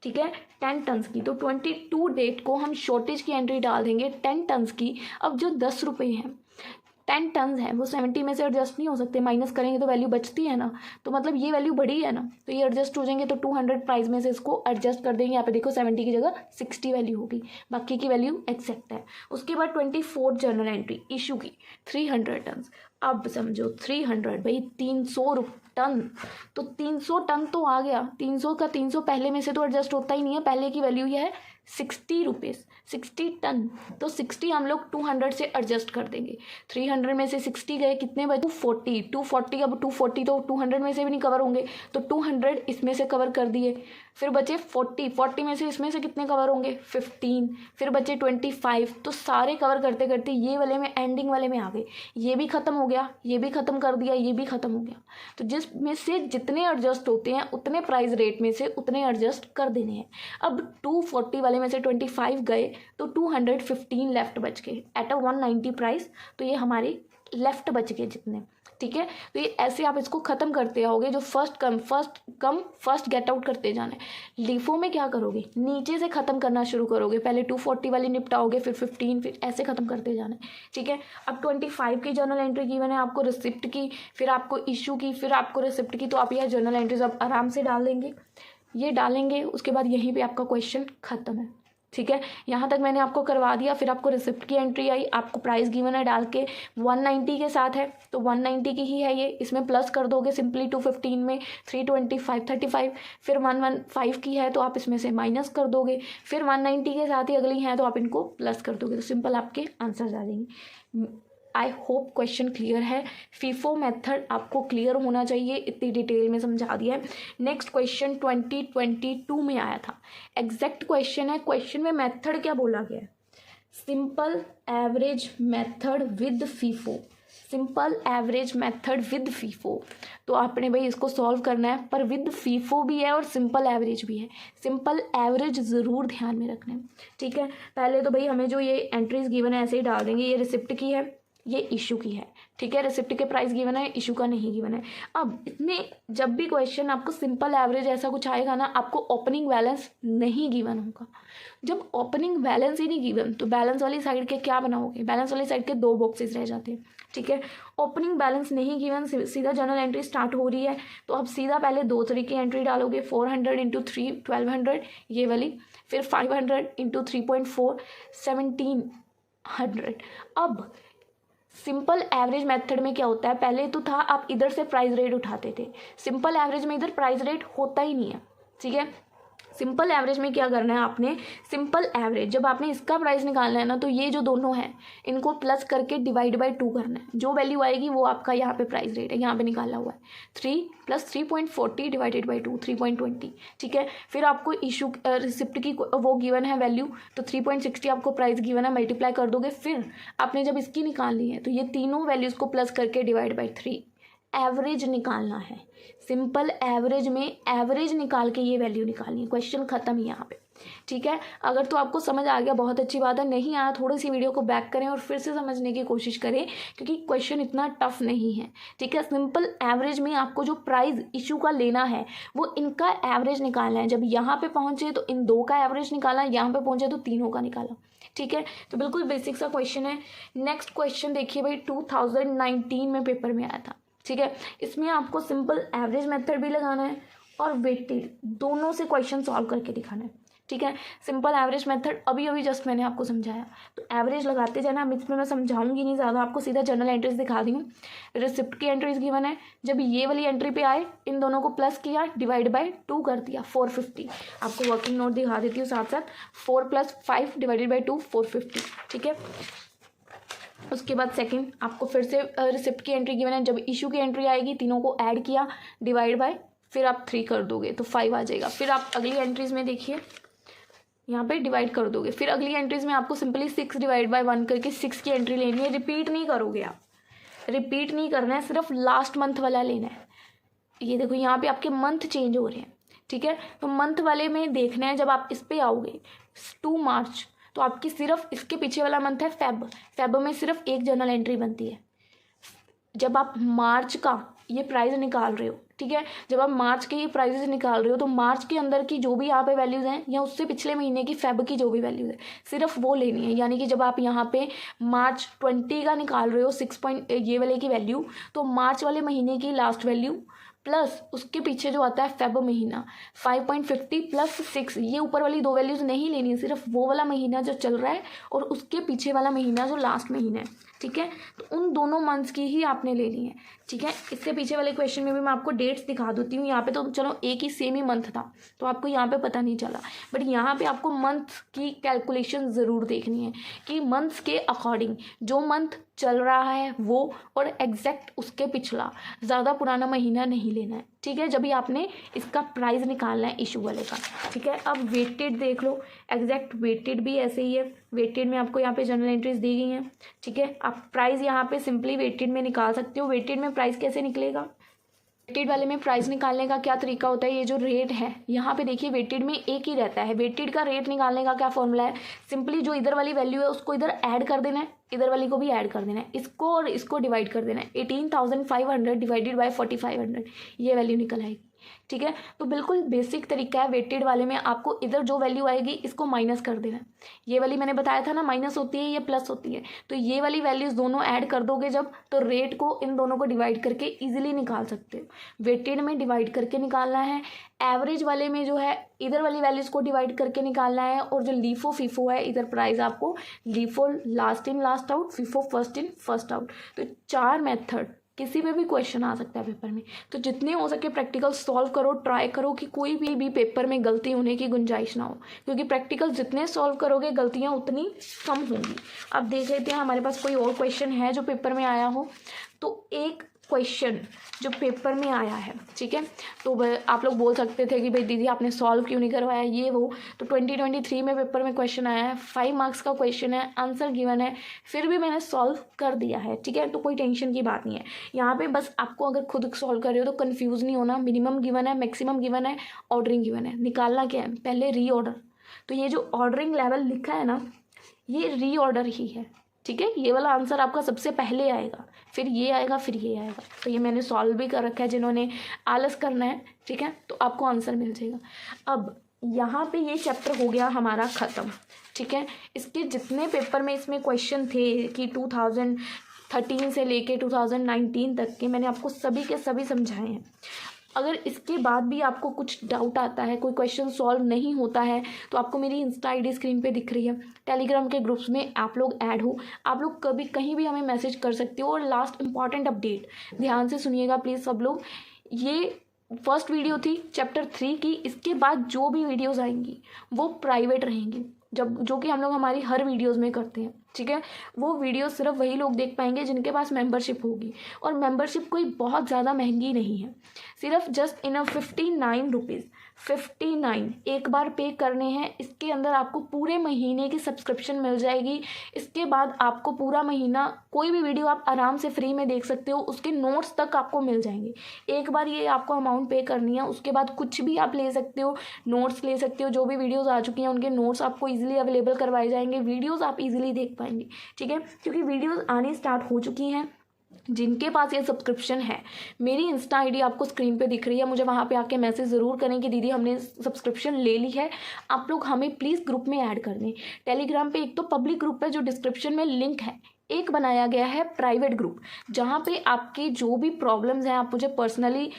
ठीक है, 10 टन्स की। तो 22 डेट को हम शॉर्टेज की एंट्री डाल देंगे 10 टन्स की। अब जो 10 रुपये हैं, 10 टन्स है, वो 70 में से एडजस्ट नहीं हो सकते, माइनस करेंगे तो वैल्यू बचती है ना, तो मतलब ये वैल्यू बढ़ी है ना, तो ये एडजस्ट हो जाएंगे। तो 200 प्राइस में से इसको एडजस्ट कर देंगे। यहाँ पे देखो 70 की जगह 60 वैल्यू होगी, बाकी की वैल्यू एक्सेप्ट है। उसके बाद 24 जर्नल एंट्री इशू की 300 टन्स। अब समझो 300 भाई 300 टन, तो 300 टन तो आ गया, 300 का 300 पहले में से तो एडजस्ट होता ही नहीं है, पहले की वैल्यू ये है 60 रुपीज़, 60 टन, तो 60 हम लोग 200 से एडजस्ट कर देंगे। 300 में से 60 गए, कितने बचे 240। अब 240 तो 200 में से भी नहीं कवर होंगे, तो 200 इसमें से कवर कर दिए। फिर बचे 40 में से इसमें से कितने कवर होंगे 15, फिर बचे 25, तो सारे कवर करते करते ये वाले में, एंडिंग वाले में आ गए। ये भी ख़त्म हो गया, ये भी ख़त्म कर दिया, ये भी ख़त्म हो गया। तो जिसमें से जितने एडजस्ट होते हैं उतने प्राइस रेट में से उतने एडजस्ट कर देने हैं। अब 240 वाले में से 25 गए, तो 215 लेफ्ट बच गए एट अ 190 प्राइस, तो ये हमारे लेफ्ट बच गए जितने, ठीक है। तो ये ऐसे आप इसको ख़त्म करते आओगे, जो first come first get out करते जाना है। लीफो में क्या करोगे, नीचे से ख़त्म करना शुरू करोगे, पहले 240 वाली निपटाओगे, फिर 15, फिर ऐसे ख़त्म करते जाना है, ठीक है। अब 25 की जर्नल एंट्री गिवन है आपको, रिसिप्ट की, फिर आपको इशू की, फिर आपको रिसिप्ट की, तो आप यह जर्नल एंट्रीज अब आराम से डाल देंगे, ये डालेंगे। उसके बाद यहीं पर आपका क्वेश्चन ख़त्म है, ठीक है। यहाँ तक मैंने आपको करवा दिया। फिर आपको रिसिप्ट की एंट्री आई, आपको प्राइस गिवन है डाल के 190 के साथ है, तो 190 की ही है ये, इसमें प्लस कर दोगे सिंपली 215 में 325 35, फिर 115 की है तो आप इसमें से माइनस कर दोगे, फिर 190 के साथ ही अगली है तो आप इनको प्लस कर दोगे, तो सिंपल आपके आंसर्स आ जाएंगे। आई होप क्वेश्चन क्लियर है। फीफो मेथड आपको क्लियर होना चाहिए, इतनी डिटेल में समझा दिया है। नेक्स्ट क्वेश्चन 2022 में आया था, एग्जैक्ट क्वेश्चन है। क्वेश्चन में मेथड क्या बोला गया है, simple average method with FIFO, simple average method with FIFO. तो आपने भाई इसको सॉल्व करना है, पर विद फीफो भी है और सिंपल एवरेज भी है। सिंपल एवरेज ज़रूर ध्यान में रखना है, ठीक है। पहले तो भाई हमें जो ये एंट्रीज गिवन है ऐसे ही डाल देंगे, ये रिसिप्ट की है, ये इशू की है, ठीक है। रिसिप्ट के प्राइस गिवन है, इशू का नहीं गिवन है। अब इतने जब भी क्वेश्चन आपको सिंपल एवरेज ऐसा कुछ आएगा ना, आपको ओपनिंग बैलेंस नहीं गिवन होगा। जब ओपनिंग बैलेंस ही नहीं गिवन तो बैलेंस वाली साइड के क्या बनाओगे, बैलेंस वाली साइड के 2 बॉक्सेस रह जाते हैं, ठीक है। ओपनिंग बैलेंस नहीं गिवन, सीधा जर्नल एंट्री स्टार्ट हो रही है, तो अब सीधा पहले 2 तरीके की एंट्री डालोगे, 400 इंटू 3 1200 ये वाली, फिर 500 इंटू 3.4 1700। अब सिंपल एवरेज मेथड में क्या होता है, पहले तो था आप इधर से प्राइस रेट उठाते थे, सिंपल एवरेज में इधर प्राइस रेट होता ही नहीं है, ठीक है। सिंपल एवरेज में क्या करना है आपने, सिंपल एवरेज जब आपने इसका प्राइस निकालना है ना, तो ये जो दोनों हैं इनको प्लस करके डिवाइड बाय 2 करना है, जो वैल्यू आएगी वो आपका यहाँ पे प्राइस रेट है, यहाँ पे निकाला हुआ है 3 + 3.40 डिवाइडेड बाई 2 3.20, ठीक है। फिर आपको इशू रिसिप्ट की वो गिवन है वैल्यू, तो 3.60 आपको प्राइस गिवन है, मल्टीप्लाई कर दोगे। फिर आपने जब इसकी निकालनी है तो ये तीनों वैल्यूज़ को प्लस करके डिवाइड बाई 3 एवरेज निकालना है। सिंपल एवरेज में एवरेज निकाल के ये वैल्यू निकालनी है, क्वेश्चन ख़त्म ही यहाँ पे, ठीक है। अगर तो आपको समझ आ गया बहुत अच्छी बात है, नहीं आया थोड़ी सी वीडियो को बैक करें और फिर से समझने की कोशिश करें, क्योंकि क्वेश्चन इतना टफ नहीं है, ठीक है। सिंपल एवरेज में आपको जो प्राइस इशू का लेना है वो इनका एवरेज निकालना है। जब यहाँ पे पहुँचे तो इन 2 का एवरेज निकाला, यहाँ पे पहुँचे तो तीनों का निकाला, ठीक है। तो बिल्कुल बेसिक सा क्वेश्चन है। नेक्स्ट क्वेश्चन देखिए भाई, 2019 में पेपर में आया था, ठीक है। इसमें आपको सिंपल एवरेज मेथड भी लगाना है और वेटेड, दोनों से क्वेश्चन सॉल्व करके दिखाना है, ठीक है। सिंपल एवरेज मेथड अभी जस्ट मैंने आपको समझाया, तो एवरेज लगाते जाना। अब इसमें मैं समझाऊंगी नहीं ज़्यादा, आपको सीधा जनरल एंट्रीज दिखा दी हूँ। रिसिप्ट की एंट्रीज गिवन है, जब ये वाली एंट्री पे आए इन दोनों को प्लस किया, डिवाइड बाय 2 कर दिया 450। आपको वर्किंग नोट दिखा देती हूँ साथ साथ, 4 + 5 डिवाइडेड बाई 2 450, ठीक है। उसके बाद सेकंड आपको फिर से रिसिप्ट की एंट्री गिवन है, जब इशू की एंट्री आएगी तीनों को ऐड किया, डिवाइड बाय, फिर आप 3 कर दोगे तो 5 आ जाएगा। फिर आप अगली एंट्रीज में देखिए, यहाँ पे डिवाइड कर दोगे। फिर अगली एंट्रीज में आपको सिंपली 6 डिवाइड बाय 1 करके 6 की एंट्री लेनी है। रिपीट नहीं करोगे आप, रिपीट नहीं करना है, सिर्फ लास्ट मंथ वाला लेना है। ये देखो यहाँ पे आपके मंथ चेंज हो रहे हैं, ठीक है। तो मंथ वाले में देखना है, जब आप इस पे आओगे 2 मार्च, तो आपकी सिर्फ इसके पीछे वाला मंथ है फेब में सिर्फ एक जर्नल एंट्री बनती है। जब आप मार्च का ये प्राइस निकाल रहे हो, ठीक है, जब आप मार्च के ये प्राइजेस निकाल रहे हो तो मार्च के अंदर की जो भी यहाँ पे वैल्यूज़ हैं या उससे पिछले महीने की फेब की जो भी वैल्यूज़ है सिर्फ वो लेनी है। यानी कि जब आप यहाँ पे मार्च 20 का निकाल रहे हो 6 पॉइंट ये वाले की वैल्यू, तो मार्च वाले महीने की लास्ट वैल्यू प्लस उसके पीछे जो आता है फेब महीना 5.50 प्लस 6, ये ऊपर वाली 2 वैल्यूज़ नहीं लेनी है, सिर्फ वो वाला महीना जो चल रहा है और उसके पीछे वाला महीना जो लास्ट महीना है, ठीक है। तो उन दोनों मंथ्स की ही आपने लेनी है, ठीक है। इससे पीछे वाले क्वेश्चन में भी मैं आपको डेट्स दिखा देती हूँ। यहाँ पे तो चलो एक ही सेम ही मंथ था तो आपको यहाँ पे पता नहीं चला, बट यहाँ पे आपको मंथ की कैलकुलेशन ज़रूर देखनी है कि मंथ्स के अकॉर्डिंग जो मंथ चल रहा है वो और एग्जैक्ट उसके पिछला, ज़्यादा पुराना महीना नहीं लेना है, ठीक है, जब भी आपने इसका प्राइस निकालना है इशू वाले का, ठीक है। अब वेटेड देख लो, एग्जैक्ट वेटेड भी ऐसे ही है। वेटेड में आपको यहाँ पे जनरल एंट्रीज दी गई हैं, ठीक है। आप प्राइस यहाँ पे सिंपली वेटेड में निकाल सकते हो। वेटेड में प्राइस कैसे निकलेगा, वेटेड वाले में प्राइस निकालने का क्या तरीका होता है, ये जो रेट है यहाँ पे देखिए वेटेड में एक ही रहता है। वेटेड का रेट निकालने का क्या फॉर्मूला है, सिंपली जो इधर वाली वैल्यू है उसको इधर ऐड कर देना है, इधर वाली को भी ऐड कर देना है, इसको और इसको डिवाइड कर देना है। 18,500 डिवाइडेड बाय 4,500 ये वैल्यू निकल आएगी, ठीक है। तो बिल्कुल बेसिक तरीका है। वेटेड वाले में आपको इधर जो वैल्यू आएगी इसको माइनस कर देना है। ये वाली मैंने बताया था ना माइनस होती है, ये प्लस होती है, तो ये वाली वैल्यूज दोनों ऐड कर दोगे जब, तो रेट को इन दोनों को डिवाइड करके इजीली निकाल सकते हो। वेटेड में डिवाइड करके निकालना है, एवरेज वाले में जो है इधर वाली वैल्यूज को डिवाइड करके निकालना है, और जो लीफो फीफो है इधर प्राइस आपको LIFO last in last out, FIFO first in first out. तो 4 मेथड किसी पे भी क्वेश्चन आ सकता है पेपर में, तो जितने हो सके प्रैक्टिकल सॉल्व करो, ट्राई करो कि कोई भी पेपर में गलती होने की गुंजाइश ना हो, क्योंकि प्रैक्टिकल जितने सॉल्व करोगे गलतियां उतनी कम होंगी। अब देख लेते हैं हमारे पास कोई और क्वेश्चन है जो पेपर में आया हो। तो एक क्वेश्चन जो पेपर में आया है, ठीक है, तो आप लोग बोल सकते थे कि भाई दीदी आपने सॉल्व क्यों नहीं करवाया ये वो, तो 2023 में पेपर में क्वेश्चन आया है, 5 मार्क्स का क्वेश्चन है, आंसर गिवन है, फिर भी मैंने सॉल्व कर दिया है, ठीक है। तो कोई टेंशन की बात नहीं है यहाँ पे, बस आपको अगर खुद सॉल्व कर रहे हो तो कन्फ्यूज़ नहीं होना। मिनिमम गिवन है, मैक्सिमम गिवन है, ऑर्डरिंग गिवन है। निकालना क्या है, पहले रीऑर्डर, तो ये जो ऑर्डरिंग लेवल लिखा है ना ये रीऑर्डर ही है, ठीक है। ये वाला आंसर आपका सबसे पहले आएगा, फिर ये आएगा, फिर ये आएगा। तो ये मैंने सॉल्व भी कर रखा है, जिन्होंने आलस करना है, ठीक है, तो आपको आंसर मिल जाएगा। अब यहाँ पे ये चैप्टर हो गया हमारा ख़त्म, ठीक है। इसके जितने पेपर में इसमें क्वेश्चन थे कि 2013 से लेके 2019 तक के, मैंने आपको सभी के सभी समझाए हैं। अगर इसके बाद भी आपको कुछ डाउट आता है, कोई क्वेश्चन सॉल्व नहीं होता है, तो आपको मेरी इंस्टा आईडी स्क्रीन पे दिख रही है, टेलीग्राम के ग्रुप्स में आप लोग ऐड हो, आप लोग कभी कहीं भी हमें मैसेज कर सकते हो। और लास्ट इंपॉर्टेंट अपडेट ध्यान से सुनिएगा प्लीज़ सब लोग, ये फर्स्ट वीडियो थी चैप्टर 3 की, इसके बाद जो भी वीडियोज़ आएंगी वो प्राइवेट रहेंगी, जो कि हम लोग हमारी हर वीडियोज़ में करते हैं, ठीक है। वो वीडियो सिर्फ वही लोग देख पाएंगे जिनके पास मेंबरशिप होगी, और मेंबरशिप कोई बहुत ज़्यादा महंगी नहीं है, सिर्फ जस्ट इन 59 रुपीज़, 59 एक बार पे करने हैं। इसके अंदर आपको पूरे महीने की सब्सक्रिप्शन मिल जाएगी। इसके बाद आपको पूरा महीना कोई भी वीडियो आप आराम से फ्री में देख सकते हो, उसके नोट्स तक आपको मिल जाएंगे। एक बार ये आपको अमाउंट पे करनी है, उसके बाद कुछ भी आप ले सकते हो, नोट्स ले सकते हो, जो भी वीडियोज़ आ चुकी हैं उनके नोट्स आपको ईजिली अवेलेबल करवाए जाएंगे, वीडियोज़ आप ईजिली देख पाएंगे, ठीक है, क्योंकि वीडियोज़ आनी स्टार्ट हो चुकी हैं। जिनके पास ये सब्सक्रिप्शन है, मेरी इंस्टा आईडी आपको स्क्रीन पे दिख रही है, मुझे वहाँ पे आके मैसेज ज़रूर करें कि दीदी हमने सब्सक्रिप्शन ले ली है। आप लोग हमें प्लीज़ ग्रुप में ऐड कर दें। टेलीग्राम पे एक तो पब्लिक ग्रुप है जो डिस्क्रिप्शन में लिंक है, एक बनाया गया है प्राइवेट ग्रुप, जहाँ पे आपकी जो भी प्रॉब्लम्स हैं आप मुझे पर्सनली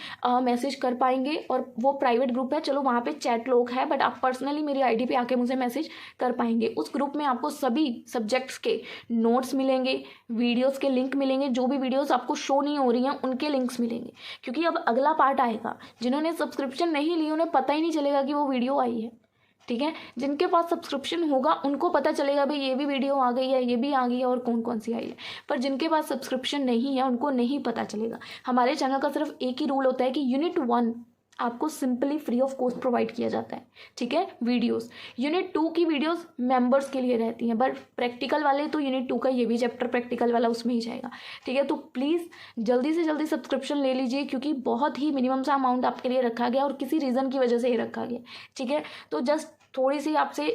मैसेज कर पाएंगे, और वो प्राइवेट ग्रुप है, चलो वहाँ पे चैट लोग हैं, बट आप पर्सनली मेरी आईडी पे आके मुझे मैसेज कर पाएंगे। उस ग्रुप में आपको सभी सब्जेक्ट्स के नोट्स मिलेंगे, वीडियोस के लिंक मिलेंगे, जो भी वीडियोस आपको शो नहीं हो रही हैं उनके लिंक्स मिलेंगे, क्योंकि अब अगला पार्ट आएगा। जिन्होंने सब्सक्रिप्शन नहीं ली उन्हें पता ही नहीं चलेगा कि वो वीडियो आई है, ठीक है। जिनके पास सब्सक्रिप्शन होगा उनको पता चलेगा भाई ये भी वीडियो आ गई है, ये भी आ गई है, और कौन कौन सी आई है। पर जिनके पास सब्सक्रिप्शन नहीं है उनको नहीं पता चलेगा। हमारे चैनल का सिर्फ एक ही रूल होता है कि यूनिट 1 आपको simply free of cost provide किया जाता है, ठीक है। यूनिट 2 की वीडियोस मेंबर्स के लिए रहती हैं, बट प्रैक्टिकल वाले तो यूनिट 2 का ये भी चैप्टर प्रैक्टिकल वाला उसमें ही जाएगा, ठीक है। तो प्लीज़ जल्दी से जल्दी सब्सक्रिप्शन ले लीजिए, क्योंकि बहुत ही मिनिमम सा अमाउंट आपके लिए रखा गया और किसी रीज़न की वजह से ही रखा गया, ठीक है। तो जस्ट थोड़ी सी आपसे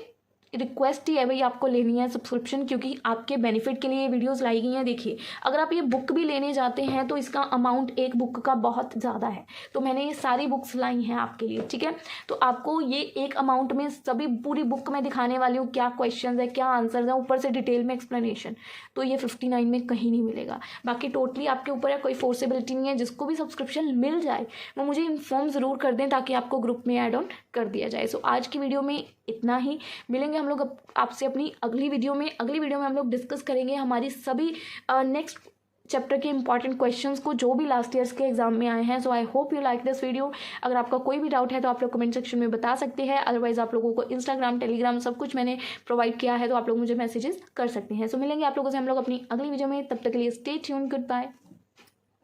रिक्वेस्ट ही है भाई, आपको लेनी है सब्सक्रिप्शन, क्योंकि आपके बेनिफिट के लिए ये वीडियोस लाई गई हैं। देखिए, अगर आप ये बुक भी लेने जाते हैं तो इसका अमाउंट एक बुक का बहुत ज़्यादा है, तो मैंने ये सारी बुक्स लाई हैं आपके लिए, ठीक है। तो आपको ये एक अमाउंट में सभी पूरी बुक में दिखाने वाली हूँ, क्या क्वेश्चन है, क्या आंसर है, ऊपर से डिटेल में एक्सप्लेनेशन, तो ये 59 में कहीं नहीं मिलेगा। बाकी टोटली आपके ऊपर है, कोई फोर्सेबिलिटी नहीं है। जिसको भी सब्सक्रिप्शन मिल जाए वो मुझे इन्फॉर्म ज़रूर कर दें, ताकि आपको ग्रुप में ऐड ऑन कर दिया जाए। सो आज की वीडियो में इतना ही। मिलेंगे हम लोग आपसे अपनी अगली वीडियो में। अगली वीडियो में हम लोग डिस्कस करेंगे हमारी सभी नेक्स्ट चैप्टर के इंपॉर्टेंट क्वेश्चंस को, जो भी लास्ट ईयर्स के एग्जाम में आए हैं। So I hope you like this video. अगर आपका कोई भी डाउट है तो आप लोग कमेंट सेक्शन में बता सकते हैं। अदरवाइज आप लोगों को इंस्टाग्राम, टेलीग्राम सब कुछ मैंने प्रोवाइड किया है, तो आप लोग मुझे मैसेजेस कर सकते हैं। सो मिलेंगे आप लोगों से हम लोग अपनी अगली वीडियो में। तब तक के लिए स्टे ट्यून, गुड बाय।